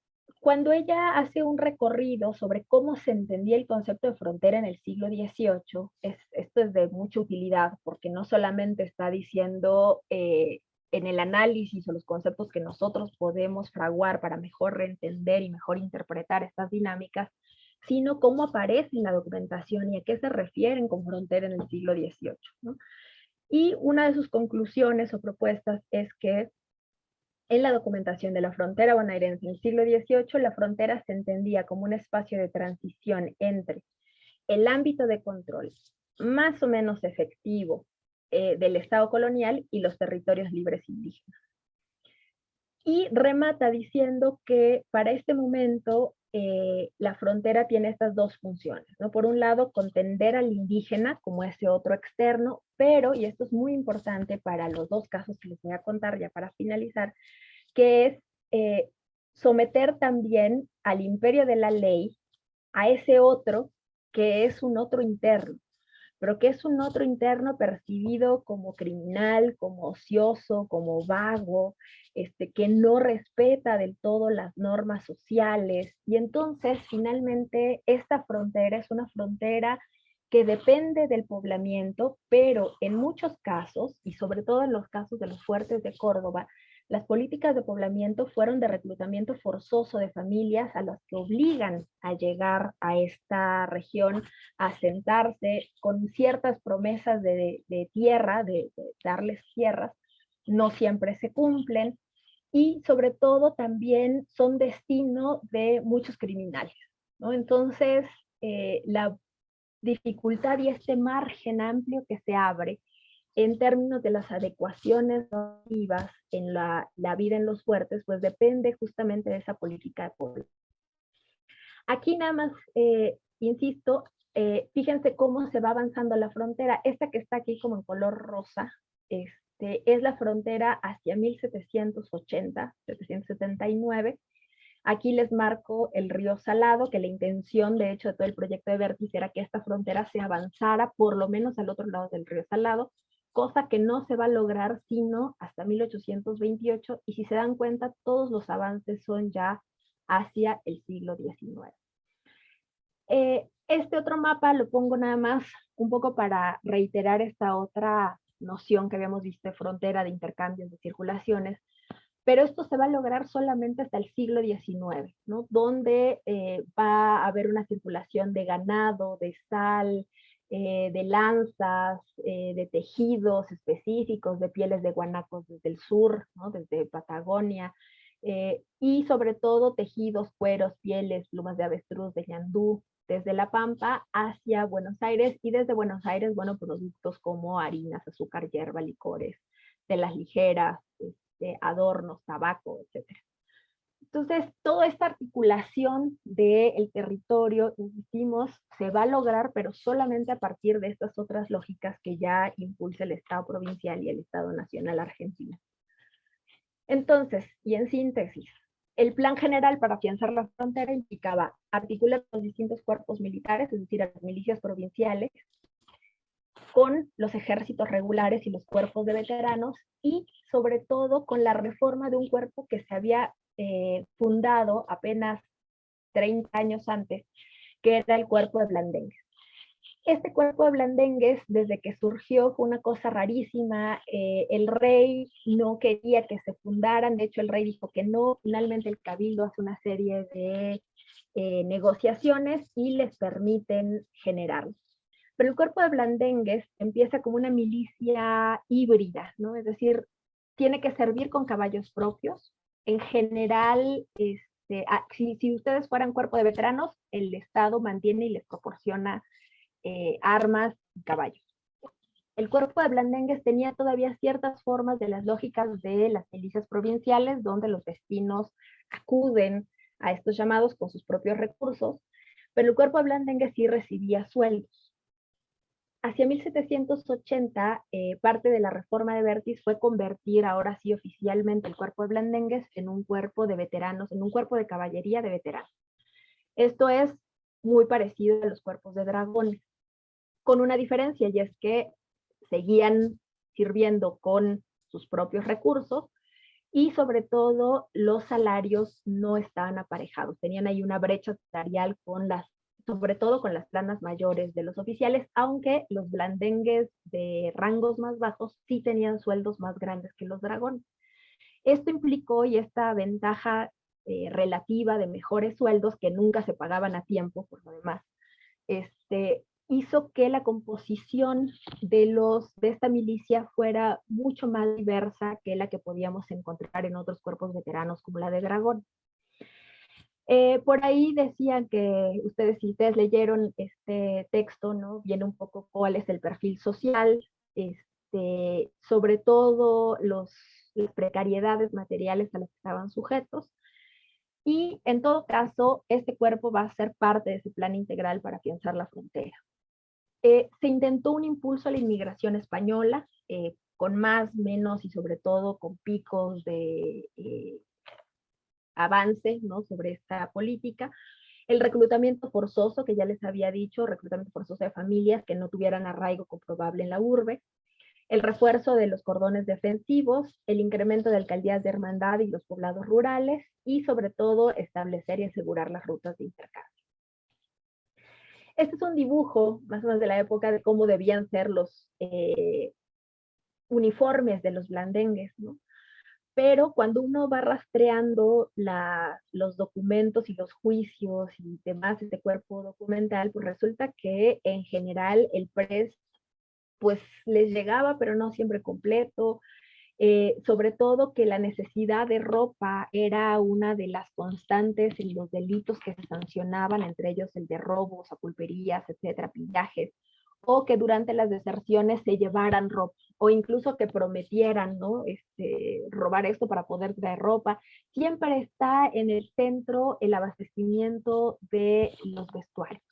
cuando ella hace un recorrido sobre cómo se entendía el concepto de frontera en el siglo XVIII, esto es de mucha utilidad, porque no solamente está diciendo en el análisis o los conceptos que nosotros podemos fraguar para mejor reentender y mejor interpretar estas dinámicas, sino cómo aparece en la documentación y a qué se refieren con frontera en el siglo XVIII, ¿no? Y una de sus conclusiones o propuestas es que en la documentación de la frontera bonaerense en el siglo XVIII, la frontera se entendía como un espacio de transición entre el ámbito de control más o menos efectivo del Estado colonial y los territorios libres indígenas. Y remata diciendo que para este momento la frontera tiene estas dos funciones, ¿no? Por un lado, contender al indígena como ese otro externo, pero, y esto es muy importante para los dos casos que les voy a contar ya para finalizar, que es someter también al imperio de la ley a ese otro que es un otro interno, pero que es un otro interno percibido como criminal, como ocioso, como vago, que no respeta del todo las normas sociales. Y entonces, finalmente, esta frontera es una frontera que depende del poblamiento, pero en muchos casos, y sobre todo en los casos de los fuertes de Córdoba, las políticas de poblamiento fueron de reclutamiento forzoso de familias a las que obligan a llegar a esta región, a asentarse con ciertas promesas de tierra, de darles tierras. No siempre se cumplen, y sobre todo también son destino de muchos criminales, ¿no? Entonces, la dificultad y este margen amplio que se abre en términos de las adecuaciones normativas en la vida en los fuertes, pues depende justamente de esa política de población. Aquí nada más, insisto, fíjense cómo se va avanzando la frontera. Esta que está aquí como en color rosa, es la frontera hacia 1780, 779. Aquí les marco el río Salado, que la intención, de hecho, de todo el proyecto de Vértice era que esta frontera se avanzara por lo menos al otro lado del río Salado, cosa que no se va a lograr sino hasta 1828, y si se dan cuenta, todos los avances son ya hacia el siglo XIX. Este otro mapa lo pongo nada más un poco para reiterar esta otra noción que habíamos visto de frontera, de intercambios, de circulaciones, pero esto se va a lograr solamente hasta el siglo XIX, ¿no? Donde va a haber una circulación de ganado, de sal, de lanzas, de tejidos específicos, de pieles de guanacos desde el sur, ¿no? Desde Patagonia, y sobre todo tejidos, cueros, pieles, plumas de avestruz, de ñandú, desde La Pampa hacia Buenos Aires, y desde Buenos Aires, bueno, productos como harinas, azúcar, hierba, licores, telas ligeras, adornos, tabaco, etc. Entonces, toda esta articulación del territorio, insistimos, se va a lograr, pero solamente a partir de estas otras lógicas que ya impulsa el Estado provincial y el Estado nacional argentino. Entonces, y en síntesis, el plan general para afianzar la frontera implicaba articular los distintos cuerpos militares, es decir, a las milicias provinciales, con los ejércitos regulares y los cuerpos de veteranos, y sobre todo con la reforma de un cuerpo que se había fundado apenas 30 años antes, que era el cuerpo de blandengues. Este cuerpo de blandengues, desde que surgió, fue una cosa rarísima. El rey no quería que se fundaran, de hecho el rey dijo que no. Finalmente el cabildo hace una serie de negociaciones y les permiten generarlos. Pero el cuerpo de blandengues empieza como una milicia híbrida, ¿no? Es decir, tiene que servir con caballos propios, En general, si ustedes fueran cuerpo de veteranos, el Estado mantiene y les proporciona armas y caballos. El cuerpo de blandengues tenía todavía ciertas formas de las lógicas de las milicias provinciales, donde los destinos acuden a estos llamados con sus propios recursos, pero el cuerpo de blandengues sí recibía sueldos. Hacia 1780, parte de la reforma de Bertis fue convertir ahora sí oficialmente el cuerpo de blandengues en un cuerpo de veteranos, en un cuerpo de caballería de veteranos. Esto es muy parecido a los cuerpos de dragones, con una diferencia, y es que seguían sirviendo con sus propios recursos y sobre todo los salarios no estaban aparejados. Tenían ahí una brecha salarial sobre todo con las planas mayores de los oficiales, aunque los blandengues de rangos más bajos sí tenían sueldos más grandes que los dragones. Esto implicó, y esta ventaja relativa de mejores sueldos que nunca se pagaban a tiempo por lo demás, hizo que la composición de esta milicia fuera mucho más diversa que la que podíamos encontrar en otros cuerpos veteranos como la de dragón. Por ahí decían que si ustedes leyeron este texto, ¿no? Viene un poco cuál es el perfil social, sobre todo las precariedades materiales a las que estaban sujetos. Y en todo caso, este cuerpo va a ser parte de ese plan integral para afianzar la frontera. Se intentó un impulso a la inmigración española, con más, menos y sobre todo con picos de avance, ¿no?, sobre esta política. El reclutamiento forzoso, que ya les había dicho, reclutamiento forzoso de familias que no tuvieran arraigo comprobable en la urbe, el refuerzo de los cordones defensivos, el incremento de alcaldías de hermandad y los poblados rurales, y sobre todo establecer y asegurar las rutas de intercambio. Este es un dibujo más o menos de la época de cómo debían ser los uniformes de los blandengues, ¿no? Pero cuando uno va rastreando los documentos y los juicios y demás de este cuerpo documental, pues resulta que en general el press pues les llegaba, pero no siempre completo. Sobre todo que la necesidad de ropa era una de las constantes en los delitos que se sancionaban, entre ellos el de robos a pulperías, etcétera, pillajes, o que durante las deserciones se llevaran ropa, o incluso que prometieran, ¿no?, robar esto para poder traer ropa. Siempre está en el centro el abastecimiento de los vestuarios.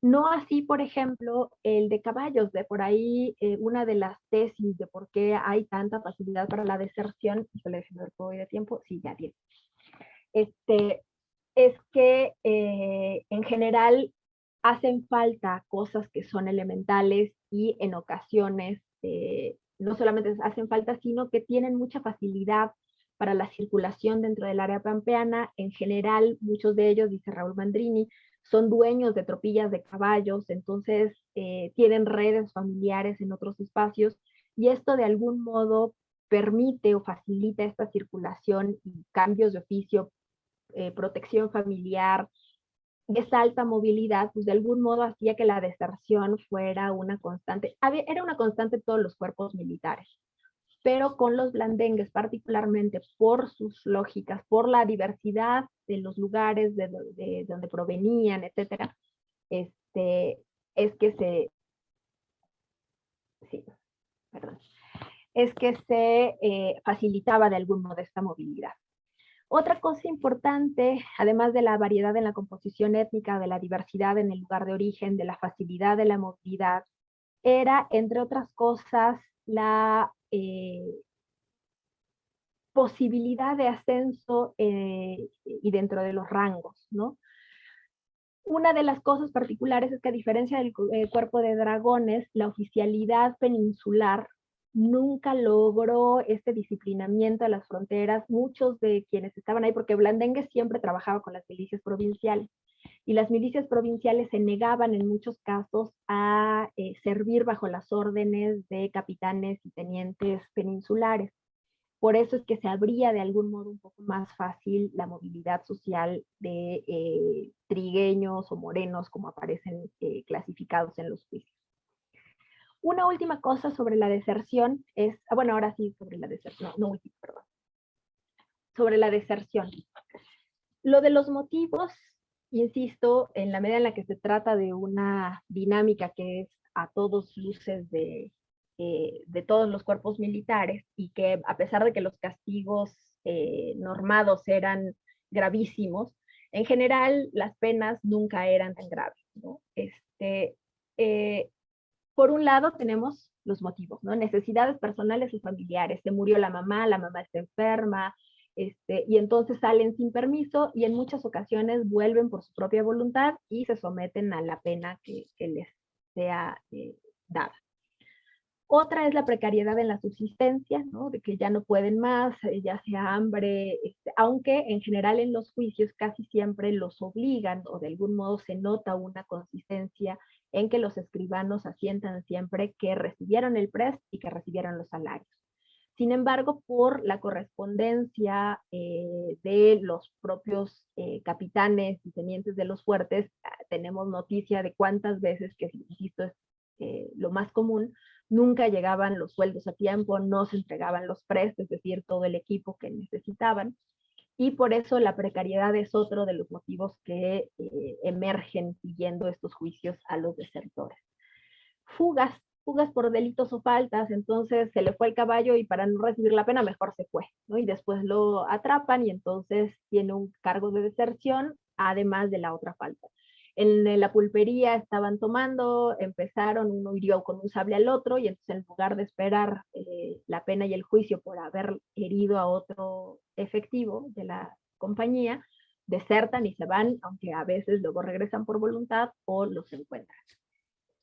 No así, por ejemplo, el de caballos. De por ahí, una de las tesis de por qué hay tanta facilidad para la deserción, y le déjenme ver cómo voy de tiempo, sí, ya 10, es que en general hacen falta cosas que son elementales y en ocasiones no solamente hacen falta, sino que tienen mucha facilidad para la circulación dentro del área pampeana. En general, muchos de ellos, dice Raúl Mandrini, son dueños de tropillas de caballos, entonces tienen redes familiares en otros espacios, y esto de algún modo permite o facilita esta circulación y cambios de oficio, protección familiar, esa alta movilidad, pues de algún modo hacía que la deserción fuera una constante. Era una constante en todos los cuerpos militares, pero con los blandengues particularmente por sus lógicas, por la diversidad de los lugares de donde provenían, etcétera, es que se facilitaba de algún modo esta movilidad. Otra cosa importante, además de la variedad en la composición étnica, de la diversidad en el lugar de origen, de la facilidad de la movilidad, era, entre otras cosas, la posibilidad de ascenso y dentro de los rangos, ¿no? Una de las cosas particulares es que, a diferencia del cuerpo de dragones, la oficialidad peninsular nunca logró este disciplinamiento a las fronteras. Muchos de quienes estaban ahí, porque Blandengues siempre trabajaba con las milicias provinciales, y las milicias provinciales se negaban en muchos casos a servir bajo las órdenes de capitanes y tenientes peninsulares. Por eso es que se abría de algún modo un poco más fácil la movilidad social de trigueños o morenos, como aparecen clasificados en los juicios. Una última cosa sobre la deserción es, bueno, ahora sí sobre la deserción, no última, perdón. sobre la deserción. Lo de los motivos, insisto, en la medida en la que se trata de una dinámica que es a todos luces de todos los cuerpos militares, y que a pesar de que los castigos normados eran gravísimos, en general las penas nunca eran tan graves, ¿no? Por un lado tenemos los motivos, ¿no? Necesidades personales y familiares. Se murió la mamá está enferma, y entonces salen sin permiso y en muchas ocasiones vuelven por su propia voluntad y se someten a la pena que les sea dada. Otra es la precariedad en la subsistencia, ¿no? De que ya no pueden más, ya sea hambre, aunque en general en los juicios casi siempre los obligan, o de algún modo se nota una consistencia en que los escribanos asientan siempre que recibieron el prest y que recibieron los salarios. Sin embargo, por la correspondencia de los propios capitanes y tenientes de los fuertes, tenemos noticia de cuántas veces, que insisto es lo más común, nunca llegaban los sueldos a tiempo, no se entregaban los prest, es decir, todo el equipo que necesitaban, y por eso la precariedad es otro de los motivos que emergen siguiendo estos juicios a los desertores. Fugas por delitos o faltas, entonces se le fue el caballo y para no recibir la pena mejor se fue, ¿no? Y después lo atrapan y entonces tiene un cargo de deserción, además de la otra falta. En la pulpería estaban tomando, empezaron, uno hirió con un sable al otro, y entonces en lugar de esperar la pena y el juicio por haber herido a otro efectivo de la compañía, desertan y se van, aunque a veces luego regresan por voluntad o los encuentran.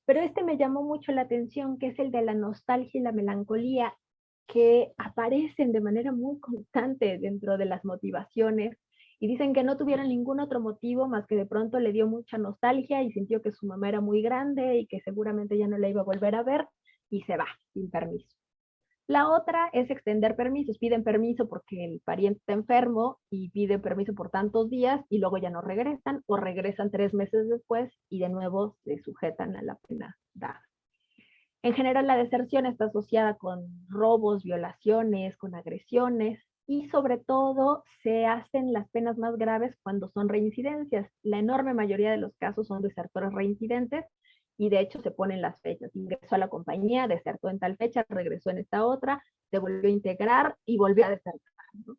Pero me llamó mucho la atención, que es el de la nostalgia y la melancolía, que aparecen de manera muy constante dentro de las motivaciones, y dicen que no tuvieron ningún otro motivo más que de pronto le dio mucha nostalgia y sintió que su mamá era muy grande y que seguramente ya no la iba a volver a ver, y se va sin permiso. La otra es extender permisos, piden permiso porque el pariente está enfermo y piden permiso por tantos días y luego ya no regresan, o regresan 3 meses después y de nuevo se sujetan a la pena dada. En general la deserción está asociada con robos, violaciones, con agresiones, y sobre todo se hacen las penas más graves cuando son reincidencias. La enorme mayoría de los casos son desertores reincidentes, y de hecho se ponen las fechas. Ingresó a la compañía, desertó en tal fecha, regresó en esta otra, se volvió a integrar y volvió a desertar, ¿no?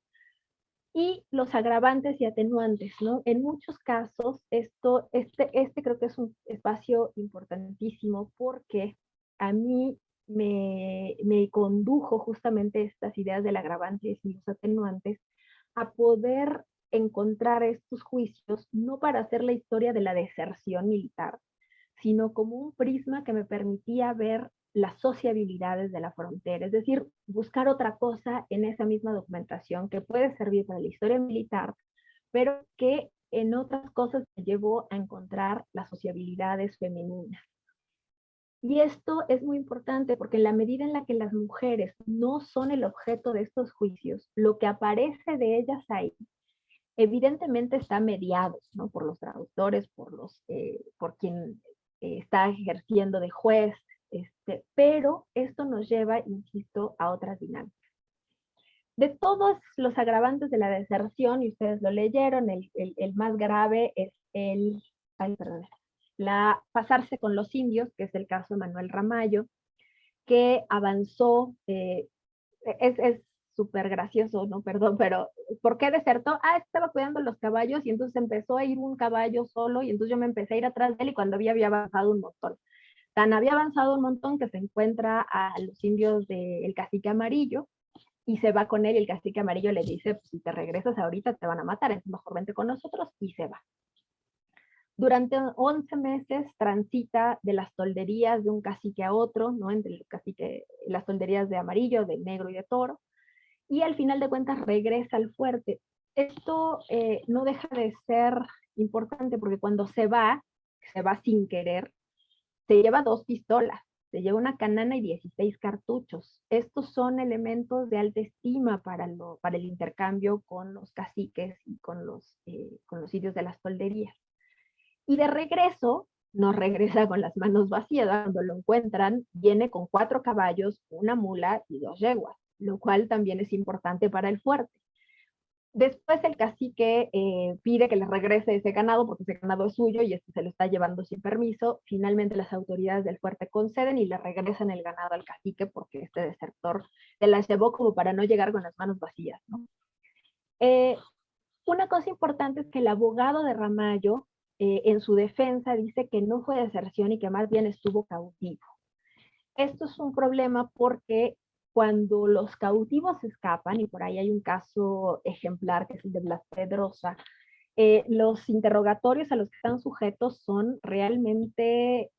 Y los agravantes y atenuantes, ¿no? En muchos casos, creo que es un espacio importantísimo, porque a mí me condujo justamente estas ideas del agravante y los atenuantes a poder encontrar estos juicios, no para hacer la historia de la deserción militar, sino como un prisma que me permitía ver las sociabilidades de la frontera, es decir, buscar otra cosa en esa misma documentación que puede servir para la historia militar, pero que en otras cosas me llevó a encontrar las sociabilidades femeninas. Y esto es muy importante porque en la medida en la que las mujeres no son el objeto de estos juicios, lo que aparece de ellas ahí evidentemente está mediado, ¿no? Por los traductores, por quien está ejerciendo de juez, pero esto nos lleva, insisto, a otras dinámicas. De todos los agravantes de la deserción, y ustedes lo leyeron, el más grave es pasarse con los indios, que es el caso de Manuel Ramallo, que avanzó, es súper gracioso, ¿no? Perdón, pero ¿por qué desertó? Estaba cuidando los caballos y entonces empezó a ir un caballo solo y entonces yo me empecé a ir atrás de él y cuando había avanzado un montón. Había avanzado un montón que se encuentra a los indios del Cacique Amarillo y se va con él, y el Cacique Amarillo le dice, pues si te regresas ahorita te van a matar, entonces mejor vente con nosotros, y se va. Durante 11 meses transita de las tolderías de un cacique a otro, ¿no? Entre las tolderías de Amarillo, de Negro y de Toro, y al final de cuentas regresa al fuerte. Esto no deja de ser importante porque cuando se va sin querer, se lleva 2 pistolas, se lleva una canana y 16 cartuchos. Estos son elementos de alta estima para el intercambio con los caciques y con los sitios de las tolderías. Y de regreso, no regresa con las manos vacías. Cuando lo encuentran, viene con 4 caballos, una mula y 2 yeguas, lo cual también es importante para el fuerte. Después el cacique pide que le regrese ese ganado porque ese ganado es suyo y este se lo está llevando sin permiso. Finalmente las autoridades del fuerte conceden y le regresan el ganado al cacique porque este desertor se las llevó como para no llegar con las manos vacías, ¿no? Una cosa importante es que el abogado de Ramallo en su defensa dice que no fue deserción y que más bien estuvo cautivo. Esto es un problema porque cuando los cautivos escapan, y por ahí hay un caso ejemplar que es el de Blas Pedrosa, los interrogatorios a los que están sujetos son realmente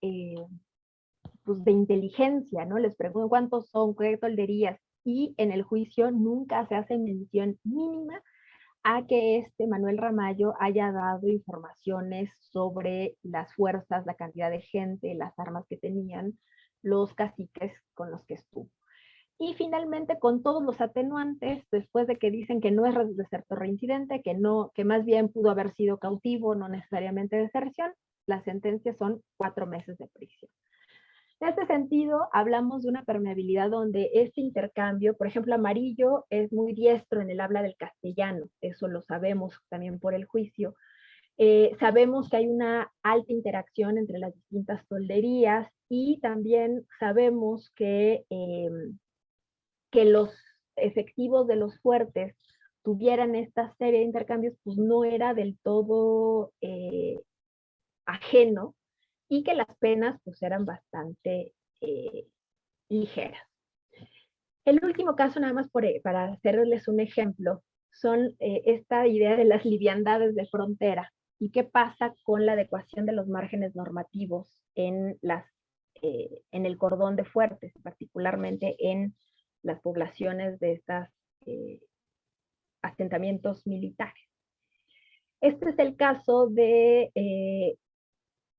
pues de inteligencia, ¿no? Les pregunto cuántos son, qué tolderías, y en el juicio nunca se hace mención mínima a que este Manuel Ramallo haya dado informaciones sobre las fuerzas, la cantidad de gente, las armas que tenían los caciques con los que estuvo. Y finalmente, con todos los atenuantes, después de que dicen que no es desertor reincidente, que, no, que más bien pudo haber sido cautivo, no necesariamente deserción, las sentencias son 4 meses de prisión. En este sentido, hablamos de una permeabilidad donde este intercambio, por ejemplo, Amarillo es muy diestro en el habla del castellano, eso lo sabemos también por el juicio. Sabemos que hay una alta interacción entre las distintas tolderías y también sabemos que los efectivos de los fuertes tuvieran esta serie de intercambios, pues no era del todo ajeno y que las penas pues eran bastante ligeras. El último caso, nada más para hacerles un ejemplo, son esta idea de las liviandades de frontera y qué pasa con la adecuación de los márgenes normativos en el cordón de fuertes, particularmente en las poblaciones de estos asentamientos militares. Este es el caso de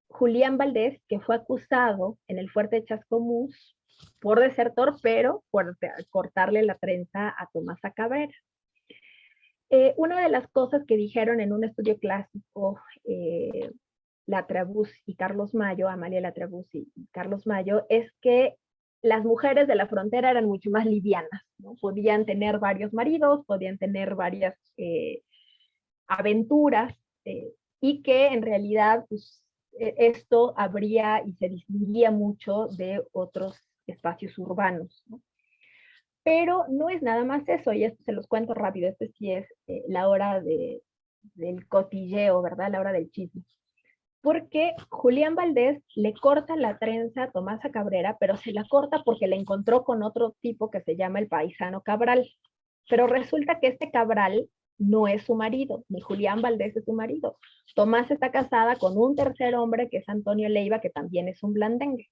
Julián Valdés, que fue acusado en el fuerte de Chascomús por desertor, pero por cortarle la trenza a Tomasa Cabrera. Una de las cosas que dijeron en un estudio clásico Latrabús y Carlos Mayo, Amalia Latrabús y Carlos Mayo, es que las mujeres de la frontera eran mucho más livianas, ¿no? Podían tener varios maridos, podían tener varias aventuras, y que en realidad pues, esto habría y se distinguía mucho de otros espacios urbanos, ¿no? Pero no es nada más eso, y esto se los cuento rápido, esto sí es la hora del cotilleo, ¿verdad? La hora del chisme. Porque Julián Valdés le corta la trenza a Tomasa Cabrera, pero se la corta porque la encontró con otro tipo que se llama el paisano Cabral. Pero resulta que este Cabral no es su marido, ni Julián Valdés es su marido. Tomás está casada con un tercer hombre que es Antonio Leiva, que también es un blandengue.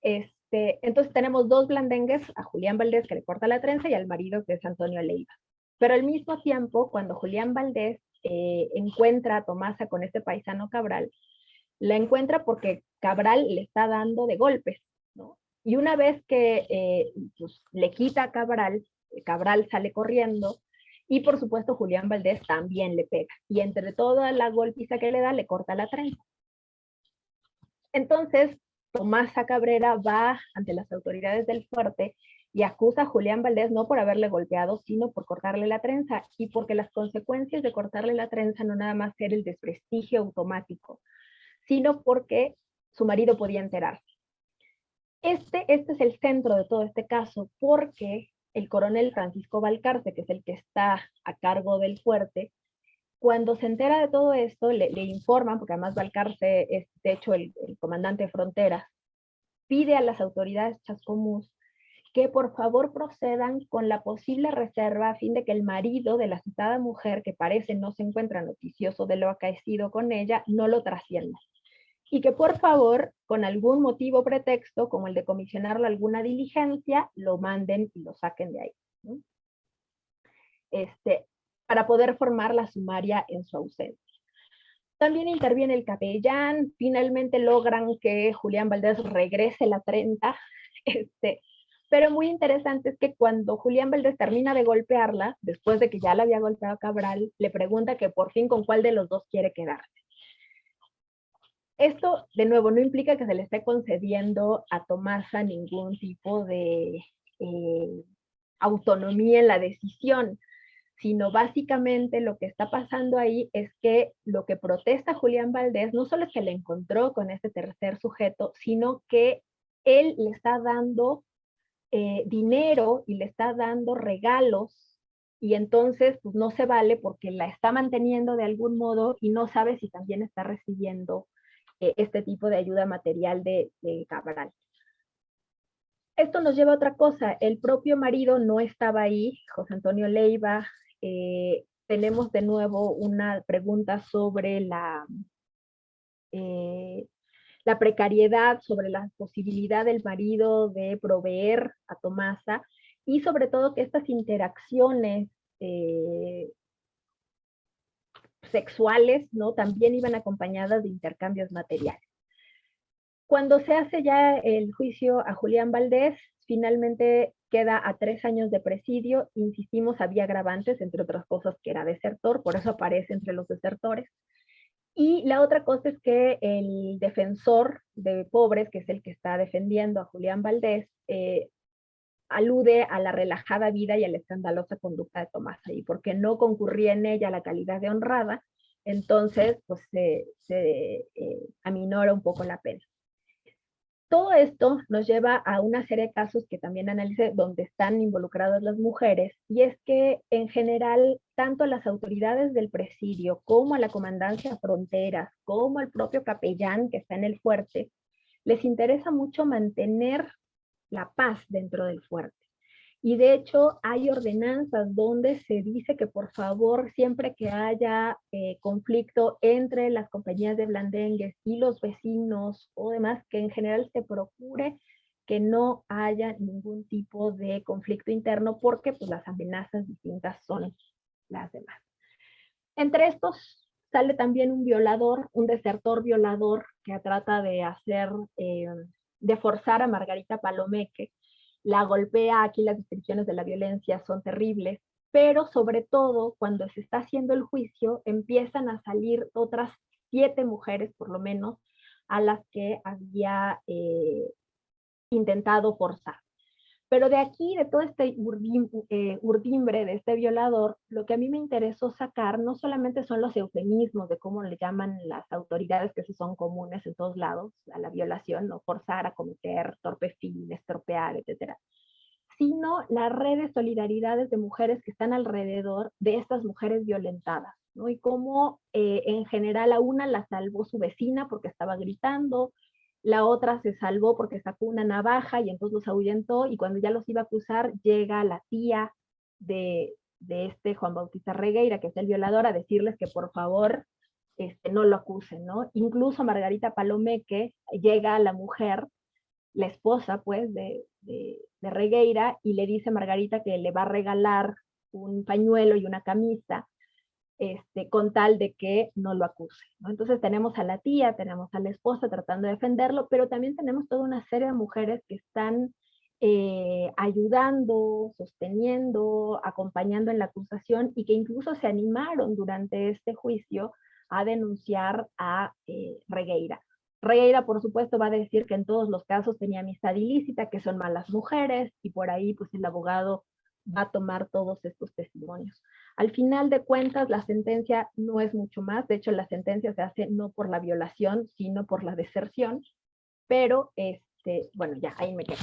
Entonces tenemos dos blandengues, a Julián Valdés que le corta la trenza y al marido que es Antonio Leiva. Pero al mismo tiempo, cuando Julián Valdés encuentra a Tomasa con este paisano Cabral, la encuentra porque Cabral le está dando de golpes, ¿no? Y una vez que pues, le quita a Cabral, Cabral sale corriendo y por supuesto Julián Valdés también le pega. Y entre toda la golpiza que le da, le corta la trenza. Entonces, Tomasa Cabrera va ante las autoridades del fuerte y acusa a Julián Valdés no por haberle golpeado, sino por cortarle la trenza, y porque las consecuencias de cortarle la trenza no nada más era el desprestigio automático, sino porque su marido podía enterarse. Este es el centro de todo este caso, porque el coronel Francisco Balcarce, que es el que está a cargo del fuerte, cuando se entera de todo esto, le informan, porque además Balcarce es de hecho el comandante de frontera, pide a las autoridades Chascomús que por favor procedan con la posible reserva a fin de que el marido de la citada mujer, que parece no se encuentra noticioso de lo acaecido con ella, no lo trascienda. Y que por favor, con algún motivo o pretexto, como el de comisionarlo a alguna diligencia, lo manden y lo saquen de ahí, ¿no? Para poder formar la sumaria en su ausencia. También interviene el capellán, finalmente logran que Julián Valdés regrese la 30, pero muy interesante es que cuando Julián Valdés termina de golpearla, después de que ya la había golpeado Cabral, le pregunta que por fin con cuál de los dos quiere quedarse. Esto, de nuevo, no implica que se le esté concediendo a Tomasa ningún tipo de autonomía en la decisión, sino básicamente lo que está pasando ahí es que lo que protesta Julián Valdés no solo es que le encontró con este tercer sujeto, sino que él le está dando dinero y le está dando regalos, y entonces pues no se vale porque la está manteniendo de algún modo y no sabe si también está recibiendo este tipo de ayuda material de Cabral. Esto nos lleva a otra cosa. El propio marido no estaba ahí, José Antonio Leiva. Tenemos de nuevo una pregunta sobre la precariedad, sobre la posibilidad del marido de proveer a Tomasa, y sobre todo que estas interacciones sexuales, ¿no?, también iban acompañadas de intercambios materiales. Cuando se hace ya el juicio a Julián Valdés, finalmente queda a 3 años de presidio. Insistimos, había agravantes, entre otras cosas que era desertor, por eso aparece entre los desertores. Y la otra cosa es que el defensor de pobres, que es el que está defendiendo a Julián Valdés, alude a la relajada vida y a la escandalosa conducta de Tomasa, y porque no concurría en ella la calidad de honrada, entonces pues se aminora un poco la pena. Todo esto nos lleva a una serie de casos que también analicé, donde están involucradas las mujeres, y es que en general, tanto a las autoridades del presidio, como a la comandancia fronteras, como al propio capellán que está en el fuerte, les interesa mucho mantener la paz dentro del fuerte. Y de hecho hay ordenanzas donde se dice que por favor, siempre que haya conflicto entre las compañías de blandengues y los vecinos o demás, que en general se procure que no haya ningún tipo de conflicto interno, porque pues las amenazas distintas son las demás. Entre estos sale también un violador, un desertor violador que trata de hacer, de forzar a Margarita Palomeque. La golpea. Aquí las descripciones de la violencia son terribles, pero sobre todo cuando se está haciendo el juicio empiezan a salir otras 7 mujeres por lo menos a las que había intentado forzar. Pero de aquí, de todo este urdimbre de este violador, lo que a mí me interesó sacar no solamente son los eufemismos de cómo le llaman las autoridades, que son comunes en todos lados, a la violación, ¿no?, forzar, acometer, torpefil, estropear, etcétera, sino las redes solidaridades de mujeres que están alrededor de estas mujeres violentadas, ¿no? Y cómo en general a una la salvó su vecina porque estaba gritando, la otra se salvó porque sacó una navaja y entonces los ahuyentó, y cuando ya los iba a acusar llega la tía de este Juan Bautista Regueira, que es el violador, a decirles que por favor no lo acusen, ¿no? Incluso Margarita Palomeque, llega a la mujer, la esposa pues de Regueira, y le dice a Margarita que le va a regalar un pañuelo y una camisa, con tal de que no lo acuse, ¿no? Entonces tenemos a la tía, tenemos a la esposa tratando de defenderlo, pero también tenemos toda una serie de mujeres que están ayudando, sosteniendo, acompañando en la acusación, y que incluso se animaron durante este juicio a denunciar a Regueira. Regueira, por supuesto, va a decir que en todos los casos tenía amistad ilícita, que son malas mujeres, y por ahí pues el abogado va a tomar todos estos testimonios. Al final de cuentas, la sentencia no es mucho más. De hecho, la sentencia se hace no por la violación, sino por la deserción. Pero, bueno, ya, ahí me quedo.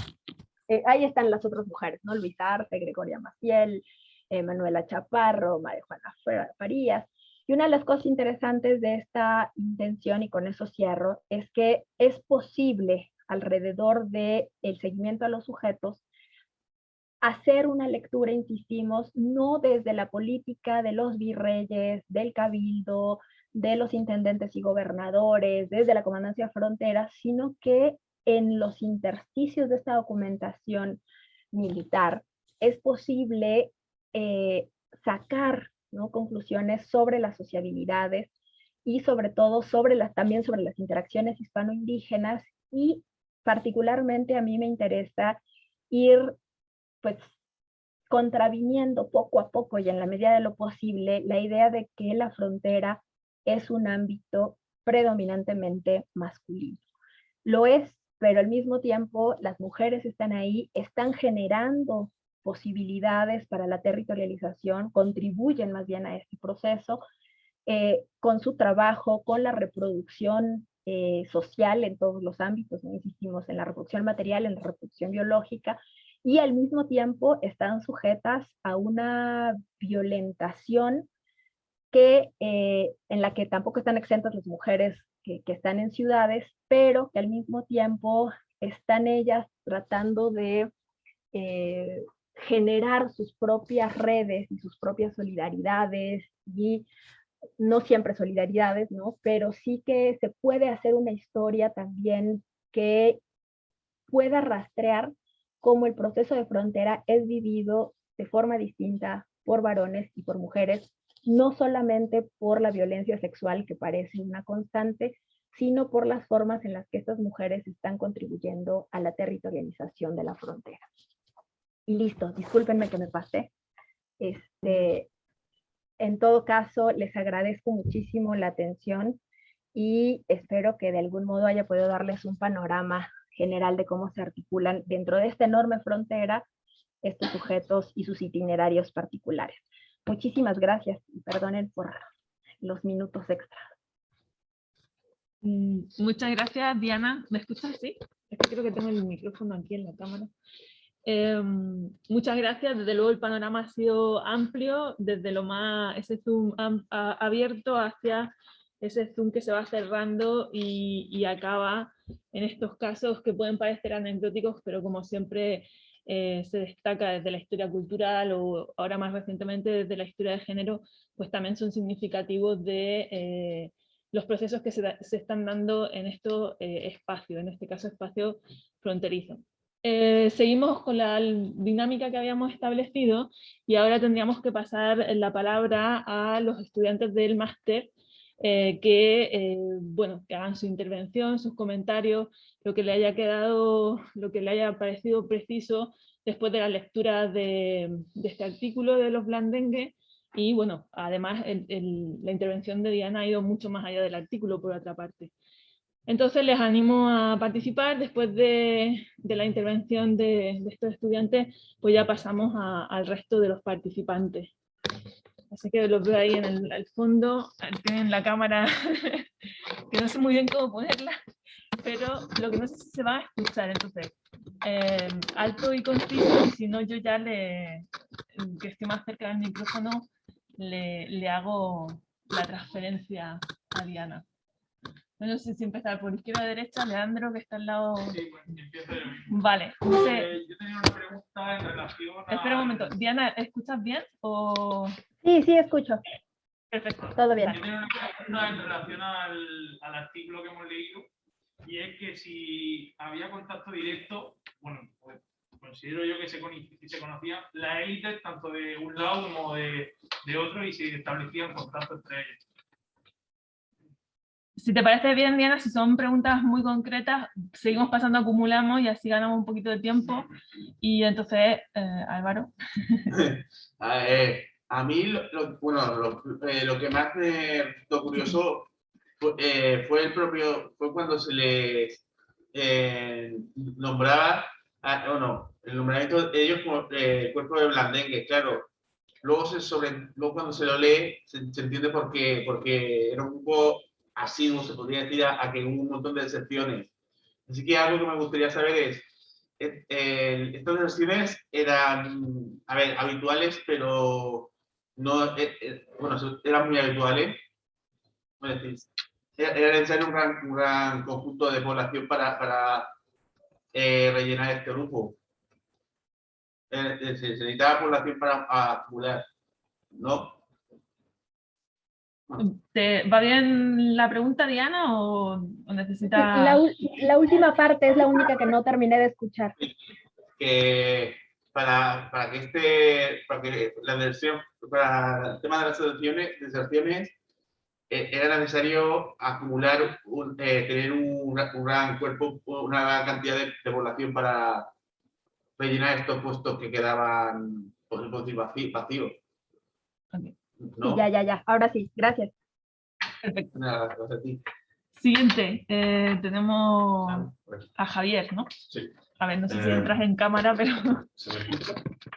Ahí están las otras mujeres, ¿no? Luisa Arce, Gregoria Maciel, Manuela Chaparro, María Juana Farías. Y una de las cosas interesantes de esta intención, y con eso cierro, es que es posible, alrededor del seguimiento a los sujetos, hacer una lectura, insistimos, no desde la política de los virreyes, del cabildo, de los intendentes y gobernadores, desde la comandancia frontera, sino que en los intersticios de esta documentación militar es posible sacar, ¿no?, conclusiones sobre las sociabilidades, y sobre todo también sobre las interacciones hispano-indígenas, y particularmente a mí me interesa ir pues contraviniendo poco a poco y en la medida de lo posible la idea de que la frontera es un ámbito predominantemente masculino. Lo es, pero al mismo tiempo las mujeres están ahí, están generando posibilidades para la territorialización, contribuyen más bien a este proceso, con su trabajo, con la reproducción social en todos los ámbitos, ¿no? Insistimos en la reproducción material, en la reproducción biológica, y al mismo tiempo están sujetas a una violentación en la que tampoco están exentas las mujeres que están en ciudades, pero que al mismo tiempo están ellas tratando de generar sus propias redes y sus propias solidaridades, y no siempre solidaridades, ¿no? Pero sí que se puede hacer una historia también que pueda rastrear cómo el proceso de frontera es vivido de forma distinta por varones y por mujeres, no solamente por la violencia sexual, que parece una constante, sino por las formas en las que estas mujeres están contribuyendo a la territorialización de la frontera. Y listo, discúlpenme que me pasé. En todo caso, les agradezco muchísimo la atención y espero que de algún modo haya podido darles un panorama general de cómo se articulan dentro de esta enorme frontera estos sujetos y sus itinerarios particulares. Muchísimas gracias y perdonen por los minutos extra. Muchas gracias, Diana. ¿Me escuchas? Sí. Es que creo que tengo el micrófono aquí en la cámara. Muchas gracias. Desde luego el panorama ha sido amplio, desde lo más, ese zoom abierto hacia ese zoom que se va cerrando y acaba en estos casos que pueden parecer anecdóticos, pero como siempre se destaca desde la historia cultural o ahora más recientemente desde la historia de género, pues también son significativos de los procesos que se están dando en estos espacios, en este caso espacio fronterizo. Seguimos con la dinámica que habíamos establecido y ahora tendríamos que pasar la palabra a los estudiantes del máster bueno, que hagan su intervención, sus comentarios, lo que le haya quedado, lo que le haya parecido preciso después de la lectura de este artículo de los blandengues. Y bueno, además la intervención de Diana ha ido mucho más allá del artículo por otra parte. Entonces les animo a participar. Después de la intervención de estos estudiantes, pues ya pasamos al resto de los participantes. Así que los veo ahí en el fondo, tienen la cámara, que no sé muy bien cómo ponerla, pero lo que no sé si se va a escuchar, entonces, alto y conciso, y si no yo ya que estoy más cerca del micrófono, le hago la transferencia a Diana. No sé si empezar por izquierda o derecha, Leandro, que está al lado. Sí, bueno, empiezo yo mismo. Vale. Yo tenía una pregunta en relación a... Espera un momento. Diana, ¿escuchas bien? O... Sí, escucho. Perfecto. Todo bien. Yo tenía una pregunta en relación al artículo que hemos leído, y es que si había contacto directo, bueno, pues considero yo que se conocían las élites tanto de un lado como de otro y se establecían contactos entre ellos. Si te parece bien, Diana, si son preguntas muy concretas, seguimos pasando, acumulamos y así ganamos un poquito de tiempo. Y entonces, Álvaro. A mí, lo que más me resultó curioso fue cuando se les nombraba, el nombramiento de ellos como cuerpo de blandengue, claro. Luego cuando se lo lee, se entiende porque era un grupo asiduo, se podría decir, a que hubo un montón de deserciones. Así que algo que me gustaría saber es, estas deserciones eran, habituales, pero no, eran muy habituales. Es decir, era necesario un gran conjunto de población para rellenar este grupo. Se necesitaba población para acumular, ¿no? ¿Te va bien la pregunta, Diana, o necesitas...? La última parte es la única que no terminé de escuchar. Que para que la versión, para el tema de las deserciones era necesario acumular, tener un gran cuerpo, una gran cantidad de población para rellenar estos puestos que quedaban, por decir, vacíos. Okay. ¿No? Sí, ya. Ahora sí, gracias. Perfecto. Nada, gracias a ti. Siguiente, tenemos a Javier, ¿no? Sí. A ver, no sé si entras en cámara, pero... ¿Se me escucha?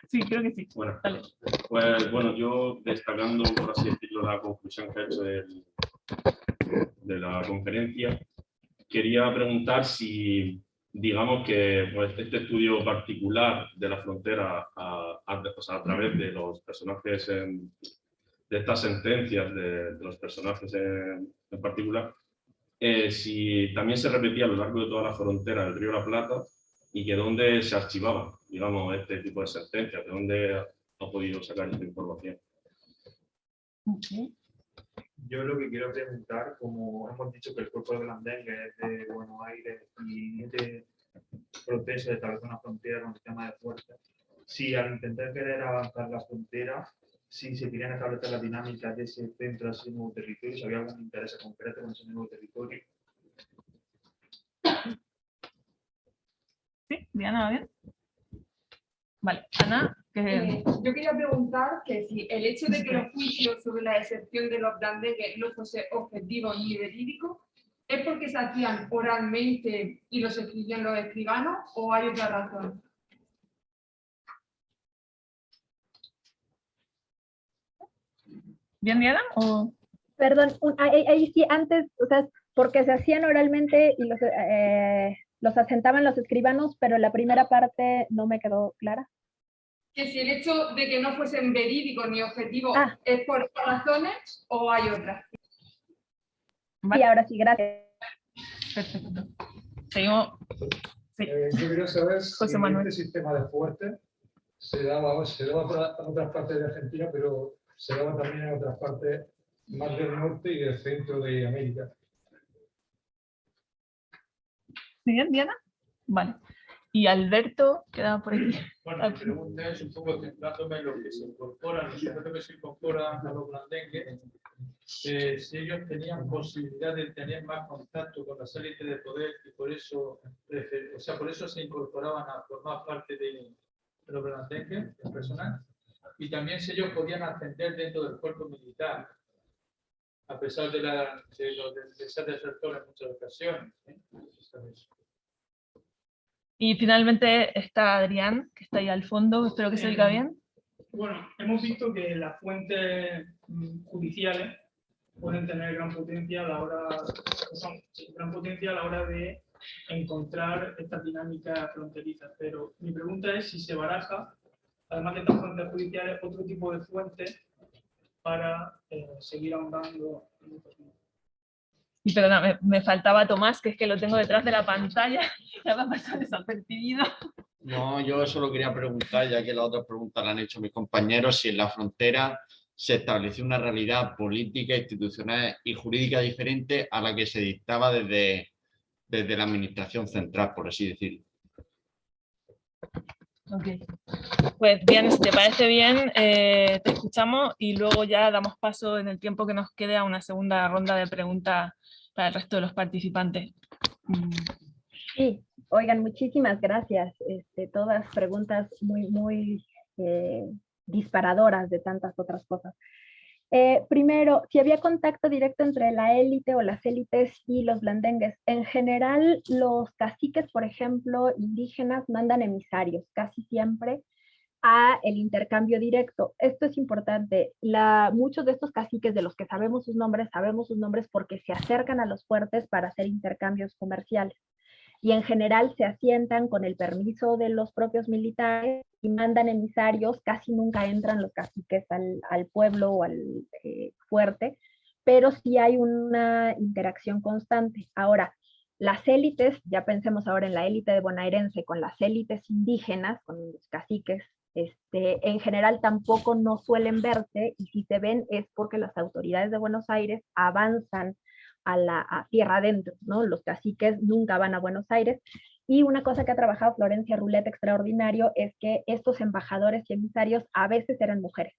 Sí, creo que sí. Bueno, Dale. pues bueno, yo destacando, por así decirlo, la conclusión que ha hecho de la conferencia, quería preguntar si, digamos que pues, este estudio particular de la frontera o sea, a través de los personajes, de estas sentencias de los personajes en particular, si también se repetía a lo largo de toda la frontera del Río de la Plata y que dónde se archivaban, digamos, este tipo de sentencias, de dónde ha podido sacar esta información. Okay. Yo lo que quiero preguntar, como hemos dicho que el cuerpo de Blandengue es de Buenos Aires y este proceso de establecer una frontera con el tema de fuerza, si al intentar querer avanzar la frontera, si se querían establecer las dinámicas de ese centro, ese nuevo territorio, si había algún interés concreto con ese nuevo territorio. Sí, Diana, ¿va bien? Vale, Ana. Yo quería preguntar que si el hecho de que los juicios sobre la excepción de los Blandengue no fuese objetivo ni verídico, ¿es porque se hacían oralmente y los escribían los escribanos o hay otra razón? ¿Bien, Diana? ¿O? Perdón, ahí sí, antes, o sea, porque se hacían oralmente y los asentaban los escribanos, pero la primera parte no me quedó clara. Que si el hecho de que no fuesen verídicos ni objetivos es por razones o hay otras. Vale. Sí, ahora sí, gracias. Perfecto. Seguimos. Sí. Yo quería saber José si Manuel. este sistema de fuerte se daba en otras partes de Argentina, pero se daba también en otras partes más del norte y del centro de América. ¿Bien, Diana? Vale. Y Alberto, queda por aquí. Bueno, mi pregunta es un poco centrándome en lo que se incorpora, los sujetos que se incorporan a los Blandengue, si ellos tenían posibilidad de tener más contacto con las élites de poder y por eso, o sea, por eso se incorporaban a formar parte de los Blandengue, el personal, y también si ellos podían ascender dentro del cuerpo militar, a pesar de ser desertores en muchas ocasiones. Y finalmente está Adrián, que está ahí al fondo, espero que se oiga bien. Bueno, hemos visto que las fuentes judiciales pueden tener gran potencia a la hora, de encontrar estas dinámicas fronterizas, pero mi pregunta es si se baraja, además de estas fuentes judiciales, otro tipo de fuentes para seguir ahondando en estos temas. Y perdona, me faltaba Tomás, que es que lo tengo detrás de la pantalla, ya me ha pasado desapercibido. No, yo solo quería preguntar, ya que las otras preguntas la han hecho mis compañeros, si en la frontera se estableció una realidad política, institucional y jurídica diferente a la que se dictaba desde la administración central, por así decirlo. Ok. Pues bien, si te parece bien, te escuchamos y luego ya damos paso en el tiempo que nos quede a una segunda ronda de preguntas para el resto de los participantes. Sí, oigan, muchísimas gracias. Todas preguntas muy disparadoras de tantas otras cosas. Primero, si había contacto directo entre la élite o las élites y los blandengues. En general, los caciques, por ejemplo, indígenas, mandan emisarios casi siempre a el intercambio directo. Esto es importante. Muchos de estos caciques de los que sabemos sus nombres porque se acercan a los fuertes para hacer intercambios comerciales. Y en general se asientan con el permiso de los propios militares y mandan emisarios. Casi nunca entran los caciques al pueblo o al fuerte, pero sí hay una interacción constante. Ahora, las élites, ya pensemos ahora en la élite bonaerense con las élites indígenas, con los caciques, en general tampoco no suelen verse, y si se ven es porque las autoridades de Buenos Aires avanzan a tierra adentro, ¿no? Los caciques nunca van a Buenos Aires, y una cosa que ha trabajado Florencia Roulet extraordinario es que estos embajadores y emisarios a veces eran mujeres.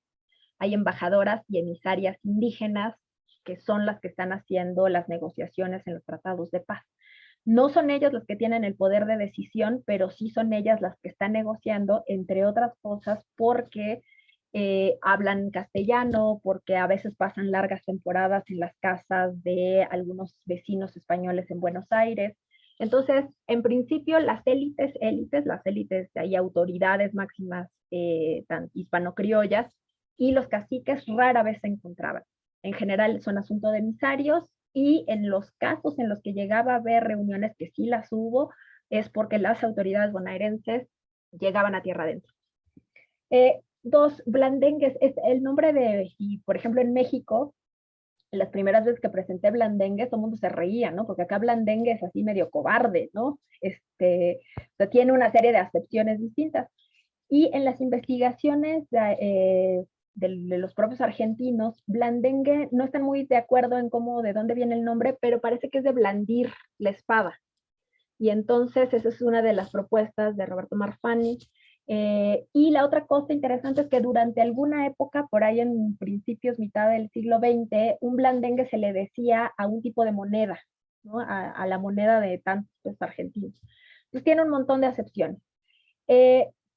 Hay embajadoras y emisarias indígenas que son las que están haciendo las negociaciones en los tratados de paz. No son ellas las que tienen el poder de decisión, pero sí son ellas las que están negociando, entre otras cosas, porque hablan castellano, porque a veces pasan largas temporadas en las casas de algunos vecinos españoles en Buenos Aires, Entonces, en principio, las élites, hay autoridades máximas tan hispano-criollas, y los caciques rara vez se encontraban. En general son asunto de emisarios, y en los casos en los que llegaba a haber reuniones, que sí las hubo, es porque las autoridades bonaerenses llegaban a tierra adentro. Dos, blandengues, es el nombre de, y por ejemplo en México, las primeras veces que presenté blandengue, todo el mundo se reía, ¿no? Porque acá blandengue es así medio cobarde, ¿no? O sea, tiene una serie de acepciones distintas. Y en las investigaciones de los propios argentinos, blandengue, no están muy de acuerdo en cómo, de dónde viene el nombre, pero parece que es de blandir la espada. Y entonces esa es una de las propuestas de Roberto Marfani. Y la otra cosa interesante es que durante alguna época, por ahí en principios, mitad del siglo XX, un blandengue se le decía a un tipo de moneda, ¿no? A la moneda de tantos argentinos. Entonces tiene un montón de acepciones.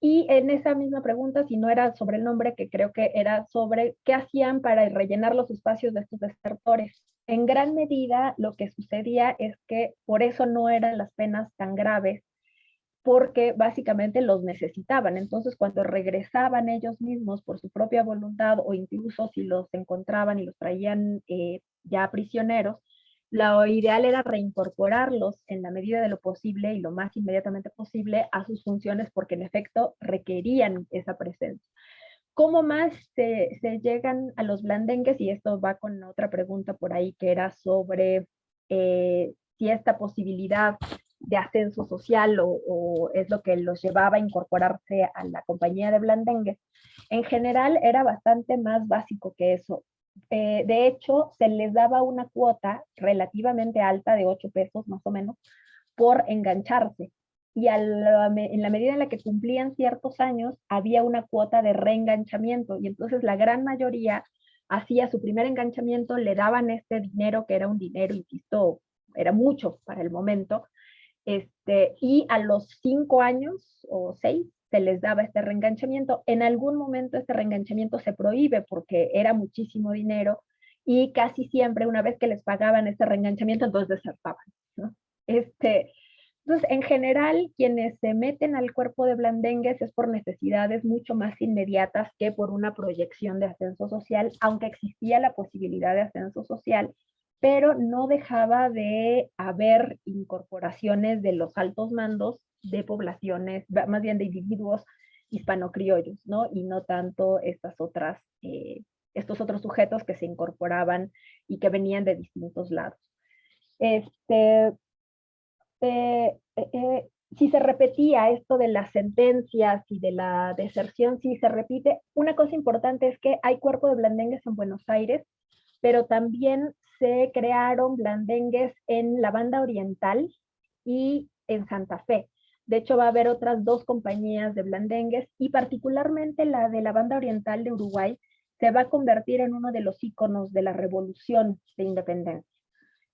Y en esa misma pregunta, si no era sobre el nombre, que creo que era sobre qué hacían para rellenar los espacios de estos desertores. En gran medida lo que sucedía es que por eso no eran las penas tan graves, porque básicamente los necesitaban. Entonces, cuando regresaban ellos mismos por su propia voluntad, o incluso si los encontraban y los traían ya prisioneros, lo ideal era reincorporarlos en la medida de lo posible y lo más inmediatamente posible a sus funciones, porque en efecto requerían esa presencia. ¿Cómo más se llegan a los blandengues? Y esto va con otra pregunta por ahí, que era sobre si esta posibilidad de ascenso social o es lo que los llevaba a incorporarse a la compañía de blandengues. En general era bastante más básico que eso. De hecho, se les daba una cuota relativamente alta de 8 pesos más o menos por engancharse. Y en la medida en la que cumplían ciertos años, había una cuota de reenganchamiento. Y entonces la gran mayoría hacía su primer enganchamiento, le daban este dinero, que era un dinero, insisto, era mucho para el momento, y a los 5 años o 6 se les daba este reenganchamiento. En algún momento este reenganchamiento se prohíbe porque era muchísimo dinero, y casi siempre una vez que les pagaban este reenganchamiento, entonces desertaban, ¿no? Entonces, en general, quienes se meten al cuerpo de blandengues es por necesidades mucho más inmediatas que por una proyección de ascenso social, aunque existía la posibilidad de ascenso social, pero no dejaba de haber incorporaciones de los altos mandos de poblaciones, más bien de individuos hispano-criollos, ¿no? Y no tanto estos otros sujetos que se incorporaban y que venían de distintos lados. Si se repetía esto de las sentencias y de la deserción, si se repite, una cosa importante es que hay cuerpo de blandengues en Buenos Aires, pero también se crearon blandengues en la Banda Oriental y en Santa Fe. De hecho, va a haber otras 2 compañías de blandengues, y particularmente la de la Banda Oriental de Uruguay se va a convertir en uno de los íconos de la revolución de independencia.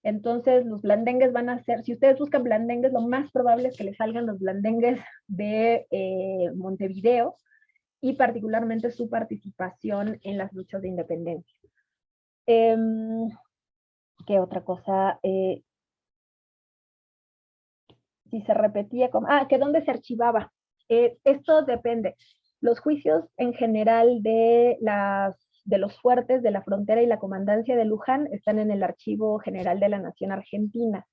Entonces, los blandengues van a ser, si ustedes buscan blandengues, lo más probable es que les salgan los blandengues de Montevideo, y particularmente su participación en las luchas de independencia. ¿Qué otra cosa? Si se repetía, que dónde se archivaba. Esto depende. Los juicios en general de los fuertes de la frontera y la comandancia de Luján están en el Archivo General de la Nación Argentina.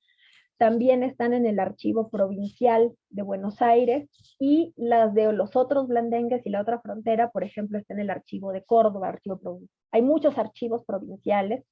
También están en el Archivo Provincial de Buenos Aires, y las de los otros blandengues y la otra frontera, por ejemplo, está en el Archivo de Córdoba, Hay muchos archivos provinciales,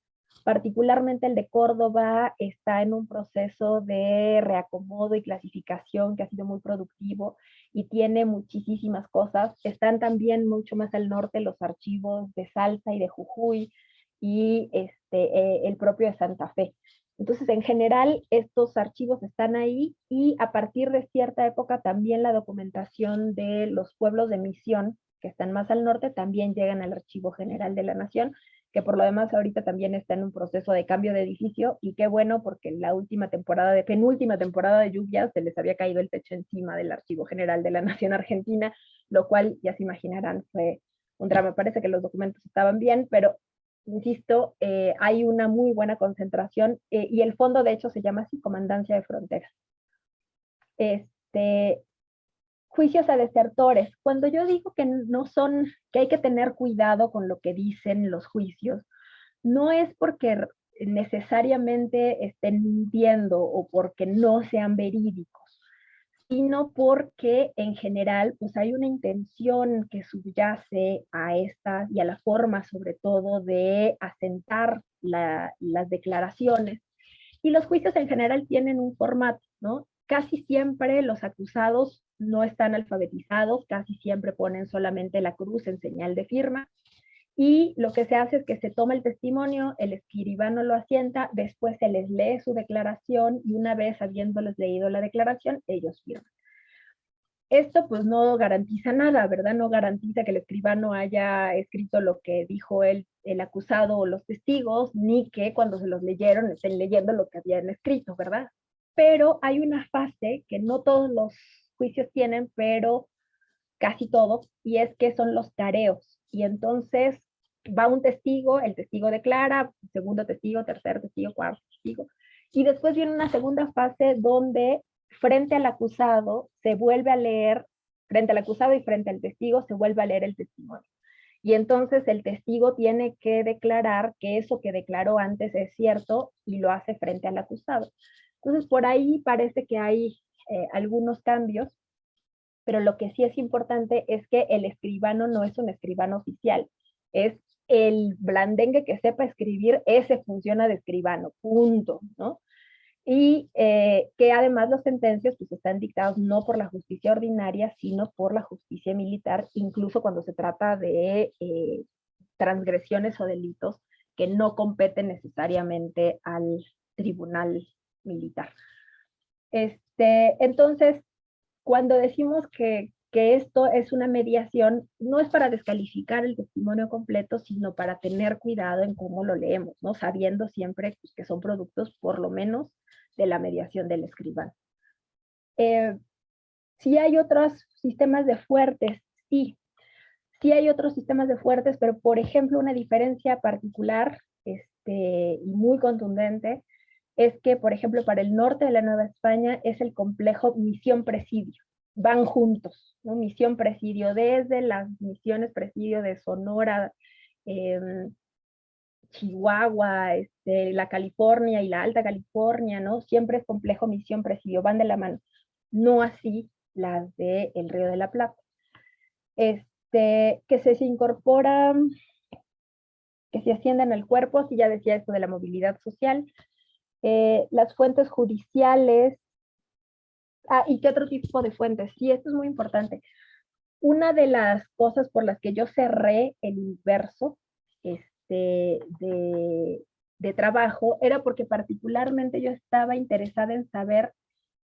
particularmente el de Córdoba está en un proceso de reacomodo y clasificación que ha sido muy productivo y tiene muchísimas cosas. Están también mucho más al norte los archivos de Salta y de Jujuy, y el propio de Santa Fe. Entonces, en general, estos archivos están ahí, y a partir de cierta época también la documentación de los pueblos de misión, que están más al norte, también llegan al Archivo General de la Nación, que por lo demás ahorita también está en un proceso de cambio de edificio, y qué bueno, porque la penúltima temporada de lluvias se les había caído el techo encima del Archivo General de la Nación Argentina, lo cual, ya se imaginarán, fue un drama. Parece que los documentos estaban bien, pero insisto, hay una muy buena concentración, y el fondo de hecho se llama así, Comandancia de Fronteras, juicios a desertores. Cuando yo digo que no son, que hay que tener cuidado con lo que dicen los juicios, no es porque necesariamente estén mintiendo o porque no sean verídicos, sino porque en general pues hay una intención que subyace a esta y a la forma sobre todo de asentar las declaraciones. Y los juicios en general tienen un formato, ¿no? Casi siempre los acusados no están alfabetizados, casi siempre ponen solamente la cruz en señal de firma, y lo que se hace es que se toma el testimonio, el escribano lo asienta, después se les lee su declaración, y una vez habiéndoles leído la declaración, ellos firman. Esto pues no garantiza nada, ¿verdad? No garantiza que el escribano haya escrito lo que dijo el acusado o los testigos, ni que cuando se los leyeron estén leyendo lo que habían escrito, ¿verdad? Pero hay una fase que no todos los juicios tienen, pero casi todos, y es que son los tareos. Y entonces va un testigo, el testigo declara, segundo testigo, tercer testigo, cuarto testigo, y después viene una segunda fase donde frente al acusado se vuelve a leer, frente al acusado y frente al testigo se vuelve a leer el testimonio. Y entonces el testigo tiene que declarar que eso que declaró antes es cierto y lo hace frente al acusado. Entonces por ahí parece que hay algunos cambios, pero lo que sí es importante es que el escribano no es un escribano oficial, es el blandengue que sepa escribir, ese funciona de escribano, punto, ¿no? Y que además las sentencias pues están dictadas no por la justicia ordinaria, sino por la justicia militar, incluso cuando se trata de transgresiones o delitos que no competen necesariamente al tribunal militar. Entonces, cuando decimos que esto es una mediación, no es para descalificar el testimonio completo, sino para tener cuidado en cómo lo leemos, ¿no? Sabiendo siempre pues, que son productos, por lo menos, de la mediación del escribano. Sí hay otros sistemas de fuertes, sí hay otros sistemas de fuertes, pero por ejemplo una diferencia particular y muy contundente es que, por ejemplo, para el norte de la Nueva España es el complejo misión-presidio. Van juntos, ¿no? Misión-presidio, desde las misiones-presidio de Sonora, Chihuahua, la California y la Alta California, ¿no? Siempre es complejo misión-presidio, van de la mano. No así las del Río de la Plata. Que se incorporan, que se ascienden al cuerpo, si ya decía esto de la movilidad social, las fuentes judiciales. ¿Y qué otro tipo de fuentes? Sí, esto es muy importante. Una de las cosas por las que yo cerré el universo de trabajo era porque particularmente yo estaba interesada en saber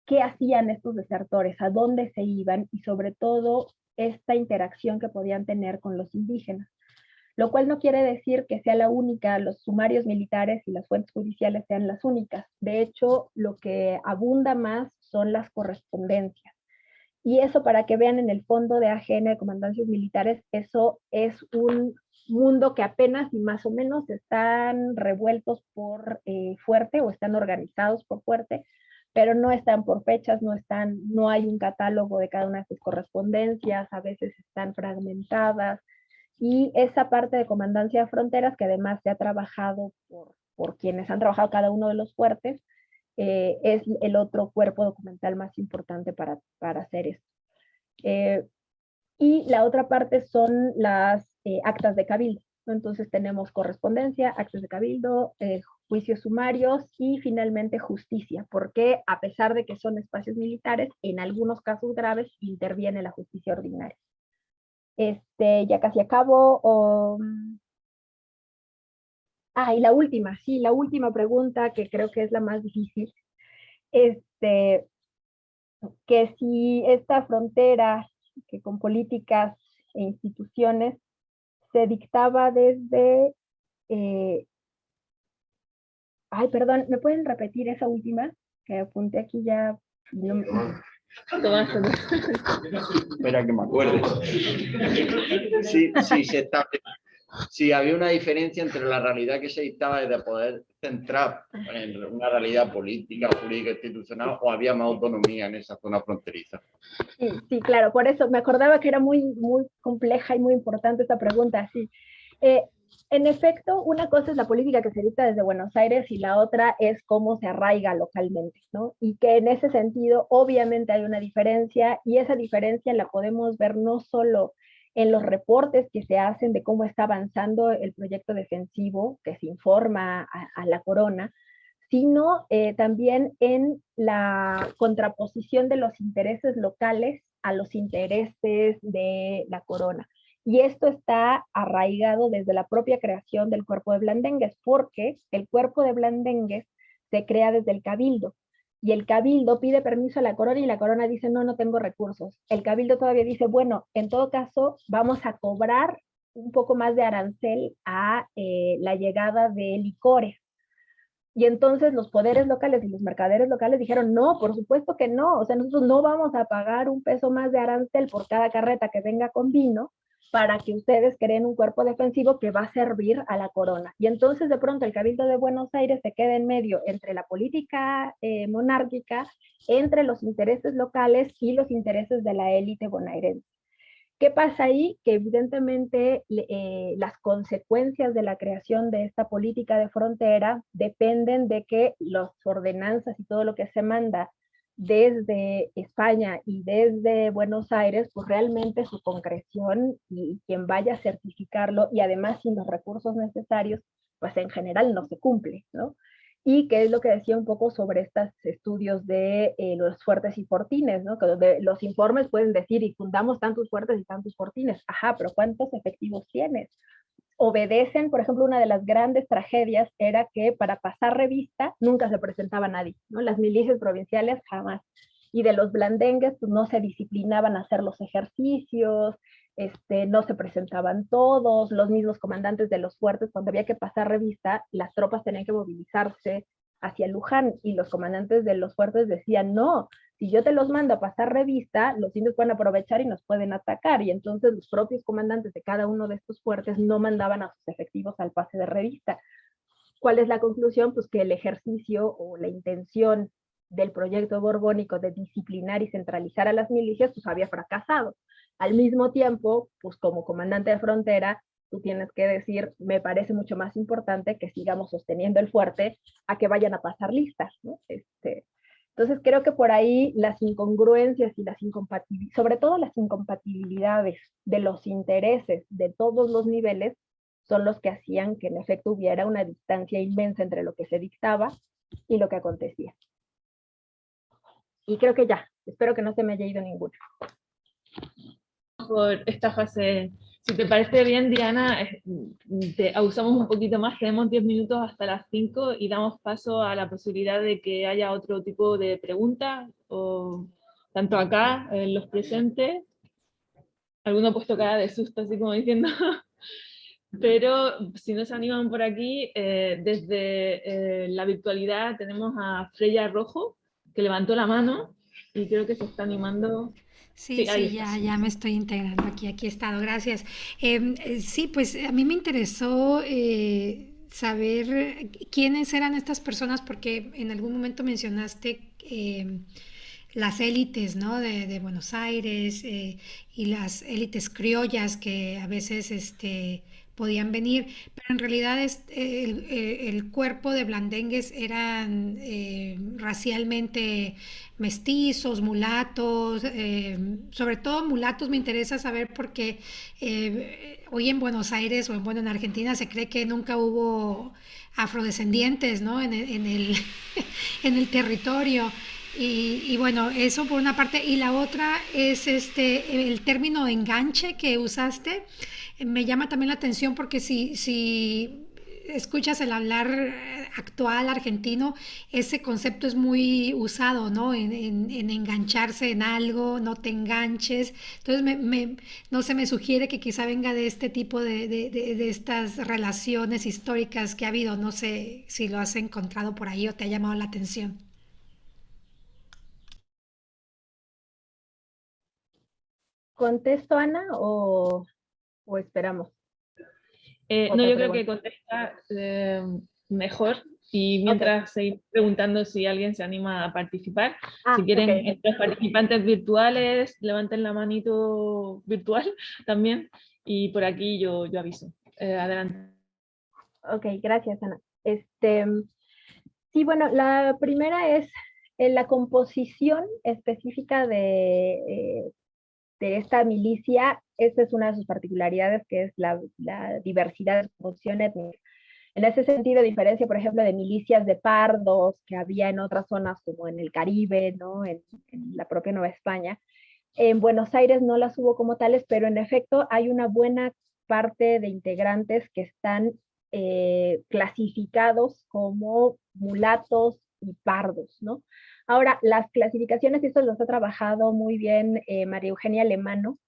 qué hacían estos desertores, a dónde se iban y sobre todo esta interacción que podían tener con los indígenas. Lo cual no quiere decir que sea la única, los sumarios militares y las fuentes judiciales sean las únicas. De hecho, lo que abunda más son las correspondencias. Y eso, para que vean en el fondo de AGN de comandancias militares, eso es un mundo que apenas y más o menos están revueltos por fuerte o están organizados por fuerte, pero no están por fechas, no hay un catálogo de cada una de sus correspondencias, a veces están fragmentadas. Y esa parte de comandancia de fronteras, que además se ha trabajado por quienes han trabajado cada uno de los fuertes, es el otro cuerpo documental más importante para hacer esto. Y la otra parte son las actas de cabildo. Entonces tenemos correspondencia, actas de cabildo, juicios sumarios y finalmente justicia, porque a pesar de que son espacios militares, en algunos casos graves interviene la justicia ordinaria. Ya casi acabo. Y la última pregunta, que creo que es la más difícil, que si esta frontera, que con políticas e instituciones se dictaba desde... perdón, ¿me pueden repetir esa última? Que apunté aquí ya... No, Espera que me acuerde. Sí, se establece. si había una diferencia entre la realidad que se dictaba desde poder central en una realidad política, jurídica, institucional, o había más autonomía en esa zona fronteriza. Sí, sí, claro, por eso me acordaba que era muy compleja y muy importante esta pregunta, sí. En efecto, una cosa es la política que se dicta desde Buenos Aires y la otra es cómo se arraiga localmente, ¿no? Y que en ese sentido, obviamente hay una diferencia y esa diferencia la podemos ver no solo en los reportes que se hacen de cómo está avanzando el proyecto defensivo, que se informa a la corona, sino también en la contraposición de los intereses locales a los intereses de la corona. Y esto está arraigado desde la propia creación del Cuerpo de Blandengues, porque el Cuerpo de Blandengues se crea desde el Cabildo. Y el Cabildo pide permiso a la corona y la corona dice, no, no tengo recursos. El Cabildo todavía dice, bueno, en todo caso, vamos a cobrar un poco más de arancel a la llegada de licores. Y entonces los poderes locales y los mercaderes locales dijeron, no, por supuesto que no, o sea, nosotros no vamos a pagar un peso más de arancel por cada carreta que venga con vino para que ustedes creen un cuerpo defensivo que va a servir a la corona. Y entonces de pronto el Cabildo de Buenos Aires se queda en medio entre la política monárquica, entre los intereses locales y los intereses de la élite bonaerense. ¿Qué pasa ahí? Que evidentemente las consecuencias de la creación de esta política de frontera dependen de que las ordenanzas y todo lo que se manda desde España y desde Buenos Aires, pues realmente su concreción y quien vaya a certificarlo, y además sin los recursos necesarios, pues en general no se cumple, ¿no? Y que es lo que decía un poco sobre estos estudios de los fuertes y fortines, ¿no? Que donde los informes pueden decir, y fundamos tantos fuertes y tantos fortines. Ajá, pero ¿cuántos efectivos tienes? Obedecen, por ejemplo, una de las grandes tragedias era que para pasar revista nunca se presentaba nadie, ¿no? Las milicias provinciales jamás. Y de los blandengues, pues no se disciplinaban a hacer los ejercicios, no se presentaban todos, los mismos comandantes de los fuertes, cuando había que pasar revista, las tropas tenían que movilizarse hacia Luján y los comandantes de los fuertes decían, no, si yo te los mando a pasar revista, los indios pueden aprovechar y nos pueden atacar, y entonces los propios comandantes de cada uno de estos fuertes no mandaban a sus efectivos al pase de revista. ¿Cuál es la conclusión? Pues que el ejercicio o la intención del proyecto borbónico de disciplinar y centralizar a las milicias, pues había fracasado. Al mismo tiempo, pues como comandante de frontera, tú tienes que decir, me parece mucho más importante que sigamos sosteniendo el fuerte a que vayan a pasar listas, ¿no? Entonces creo que por ahí las incongruencias y las incompatibilidades, sobre todo las incompatibilidades de los intereses de todos los niveles, son los que hacían que en efecto hubiera una distancia inmensa entre lo que se dictaba y lo que acontecía. Y creo que ya, espero que no se me haya ido ninguna. Por esta fase, si te parece bien, Diana, usamos un poquito más, tenemos 10 minutos hasta las 5 y damos paso a la posibilidad de que haya otro tipo de preguntas, o tanto acá, en los presentes, alguno ha puesto cara de susto, así como diciendo, pero si no se animan por aquí, desde la virtualidad tenemos a Freya Rojo, que levantó la mano y creo que se está animando. Sí, ahí sí, estás. ya me estoy integrando aquí he estado, gracias. Sí, pues a mí me interesó saber quiénes eran estas personas, porque en algún momento mencionaste las élites, ¿no? De Buenos Aires y las élites criollas que a veces podían venir, pero en realidad el cuerpo de blandengues eran racialmente mestizos, mulatos, sobre todo mulatos me interesa saber porque hoy en Buenos Aires o en Argentina se cree que nunca hubo afrodescendientes, ¿no? En en el territorio. Y bueno, eso por una parte. Y la otra es el término enganche que usaste. Me llama también la atención porque si escuchas el hablar actual argentino, ese concepto es muy usado, ¿no? En engancharse en algo, no te enganches. Entonces, no se me sugiere que quizá venga de este tipo de estas relaciones históricas que ha habido. No sé si lo has encontrado por ahí o te ha llamado la atención. ¿Contesto, Ana, o esperamos? No, yo creo que contesta mejor y mientras seguir preguntando si alguien se anima a participar. Si quieren, los participantes virtuales, levanten la manito virtual también y por aquí yo aviso. Adelante. Ok, gracias, Ana. Sí, bueno, la primera es la composición específica de esta milicia. Esta es una de sus particularidades, que es la diversidad de composición étnica. En ese sentido, diferencia, por ejemplo, de milicias de pardos que había en otras zonas como en el Caribe, ¿no? En la propia Nueva España. En Buenos Aires no las hubo como tales, pero en efecto hay una buena parte de integrantes que están clasificados como mulatos y pardos, ¿no? Ahora, las clasificaciones, esto los ha trabajado muy bien María Eugenia Alemano.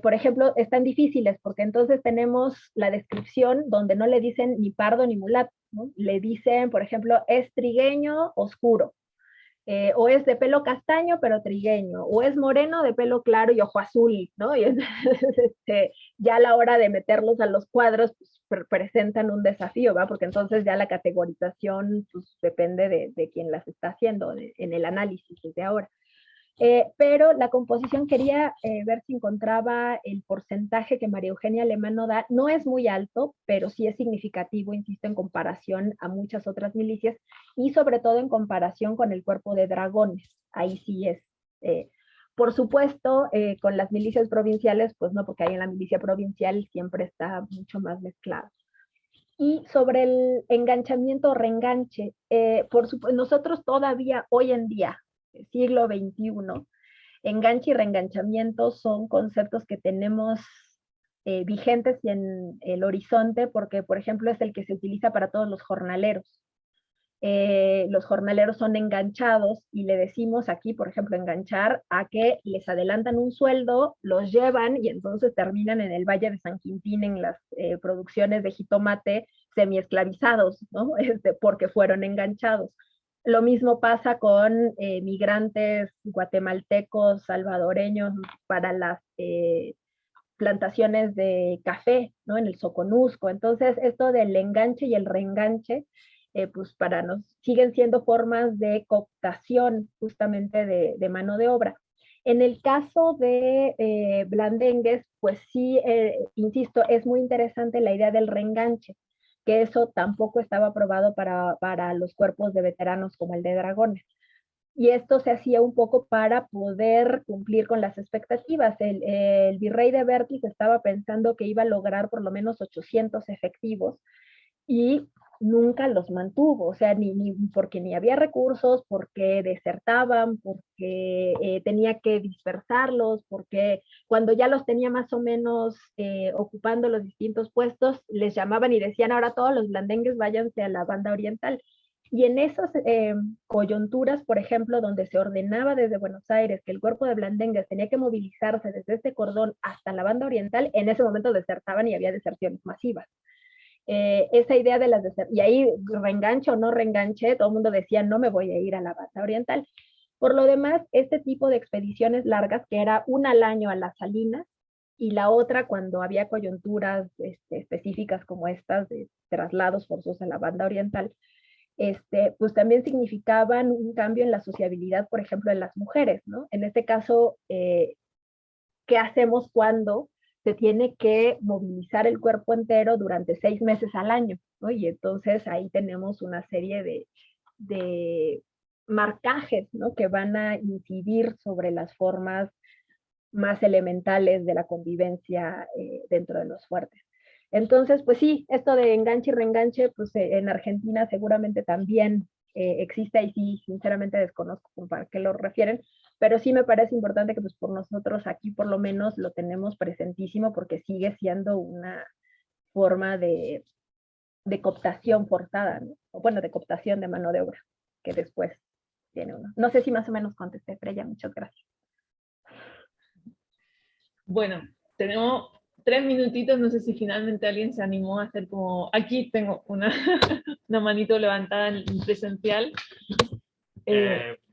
Por ejemplo, están difíciles porque entonces tenemos la descripción donde no le dicen ni pardo ni mulato, ¿no? Le dicen, por ejemplo, es trigueño oscuro, o es de pelo castaño pero trigueño, o es moreno de pelo claro y ojo azul, ¿no? Y entonces, ya a la hora de meterlos a los cuadros, pues, presentan un desafío, ¿va? Porque entonces ya la categorización pues, depende de quién las está haciendo en el análisis desde ahora. Pero la composición quería ver si encontraba el porcentaje que María Eugenia Alemano da. No es muy alto, pero sí es significativo, insisto, en comparación a muchas otras milicias y sobre todo en comparación con el cuerpo de dragones. Ahí sí es. Por supuesto, con las milicias provinciales, pues no, porque ahí en la milicia provincial siempre está mucho más mezclado. Y sobre el enganchamiento o reenganche, por supuesto, nosotros todavía hoy en día, siglo XXI, enganche y reenganchamiento son conceptos que tenemos vigentes y en el horizonte, porque por ejemplo es el que se utiliza para todos los jornaleros. Los jornaleros son enganchados y le decimos aquí, por ejemplo, enganchar a que les adelantan un sueldo, los llevan y entonces terminan en el Valle de San Quintín en las producciones de jitomate semiesclavizados, ¿no? Porque fueron enganchados. Lo mismo pasa con migrantes guatemaltecos, salvadoreños para las plantaciones de café, ¿no? En el Soconusco. Entonces, esto del enganche y el reenganche, pues para nos siguen siendo formas de cooptación justamente de mano de obra. En el caso de blandengues, pues sí, insisto, es muy interesante la idea del reenganche, que eso tampoco estaba aprobado para los cuerpos de veteranos como el de dragones. Y esto se hacía un poco para poder cumplir con las expectativas. El virrey de Vértiz estaba pensando que iba a lograr por lo menos 800 efectivos y nunca los mantuvo, o sea, porque ni había recursos, porque desertaban, porque tenía que dispersarlos, porque cuando ya los tenía más o menos ocupando los distintos puestos, les llamaban y decían, ahora todos los blandengues váyanse a la banda oriental. Y en esas coyunturas, por ejemplo, donde se ordenaba desde Buenos Aires que el cuerpo de blandengues tenía que movilizarse desde este cordón hasta la banda oriental, en ese momento desertaban y había deserciones masivas. Esa idea de las deserciones, y ahí reenganche o no reenganche, todo el mundo decía, no me voy a ir a la banda oriental. Por lo demás, este tipo de expediciones largas, que era una al año a las Salinas, y la otra cuando había coyunturas específicas como estas de traslados forzosos a la banda oriental, pues también significaban un cambio en la sociabilidad, por ejemplo, en las mujeres, ¿no? En este caso, ¿qué hacemos cuando se tiene que movilizar el cuerpo entero durante 6 meses al año, ¿no? Y entonces ahí tenemos una serie de marcajes, ¿no? Que van a incidir sobre las formas más elementales de la convivencia dentro de los fuertes. Entonces, pues sí, esto de enganche y reenganche, pues en Argentina seguramente también existe, y sí, sinceramente desconozco para qué lo refieren, pero sí me parece importante que pues por nosotros aquí por lo menos lo tenemos presentísimo porque sigue siendo una forma de cooptación forzada, ¿no? O bueno, de cooptación de mano de obra, que después tiene uno. No sé si más o menos contesté, Freya, muchas gracias. Bueno, tenemos 3 minutitos, no sé si finalmente alguien se animó a hacer como, aquí tengo una manito levantada en presencial.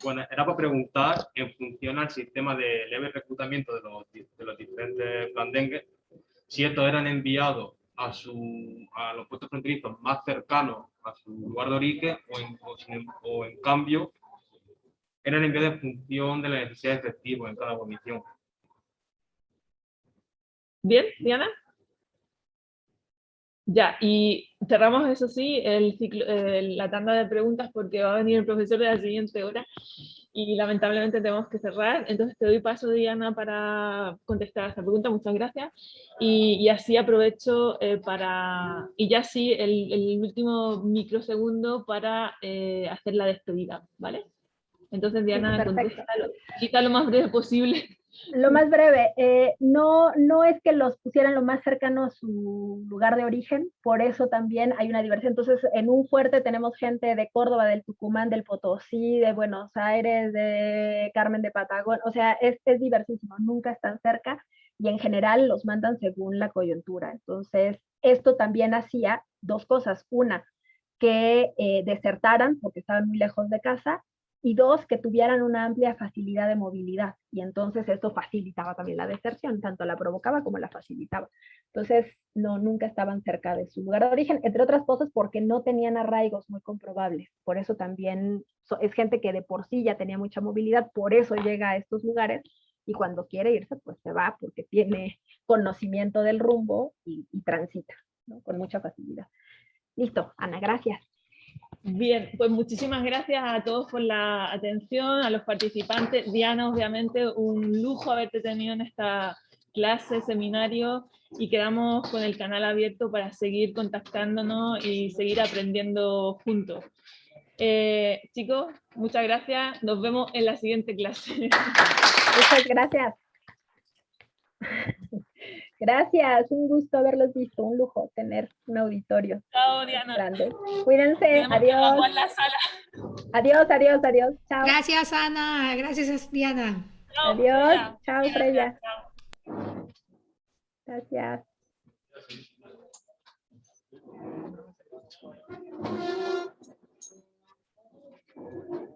Bueno, era para preguntar en función al sistema de leve reclutamiento de los diferentes blandengues, si estos eran enviados a los puestos fronterizos más cercanos a su lugar de origen o en cambio eran enviados en función de la necesidad de efectivo en cada guarnición. Bien, Diana. Ya, y cerramos eso sí, la tanda de preguntas porque va a venir el profesor de la siguiente hora y lamentablemente tenemos que cerrar. Entonces te doy paso, Diana, para contestar a esta pregunta. Muchas gracias. Y así aprovecho y ya sí, el último microsegundo para hacer la despedida, ¿vale? Entonces, Diana, contesta lo más breve posible. Lo más breve, no es que los pusieran lo más cercano a su lugar de origen, por eso también hay una diversidad. Entonces, en un fuerte tenemos gente de Córdoba, del Tucumán, del Potosí, de Buenos Aires, de Carmen de Patagonia, o sea, es diversísimo, nunca están cerca y en general los mandan según la coyuntura. Entonces, esto también hacía dos cosas. Una, que desertaran porque estaban muy lejos de casa, y dos, que tuvieran una amplia facilidad de movilidad, y entonces eso facilitaba también la deserción, tanto la provocaba como la facilitaba. Entonces, no, nunca estaban cerca de su lugar de origen, entre otras cosas porque no tenían arraigos muy comprobables, por eso también es gente que de por sí ya tenía mucha movilidad, por eso llega a estos lugares, y cuando quiere irse, pues se va, porque tiene conocimiento del rumbo y transita, ¿no? Con mucha facilidad. Listo, Ana, gracias. Bien, pues muchísimas gracias a todos por la atención, a los participantes. Diana, obviamente, un lujo haberte tenido en esta clase, seminario, y quedamos con el canal abierto para seguir contactándonos y seguir aprendiendo juntos. Chicos, muchas gracias. Nos vemos en la siguiente clase. Muchas gracias. Gracias, un gusto haberlos visto, un lujo tener un auditorio. Chao, Diana. Grande. Cuídense, Tenemos adiós. que la sala. Adiós, adiós, adiós. Chao. Gracias, Ana. Gracias, Diana. Chao, adiós. Freya. Chao, Freya. Gracias.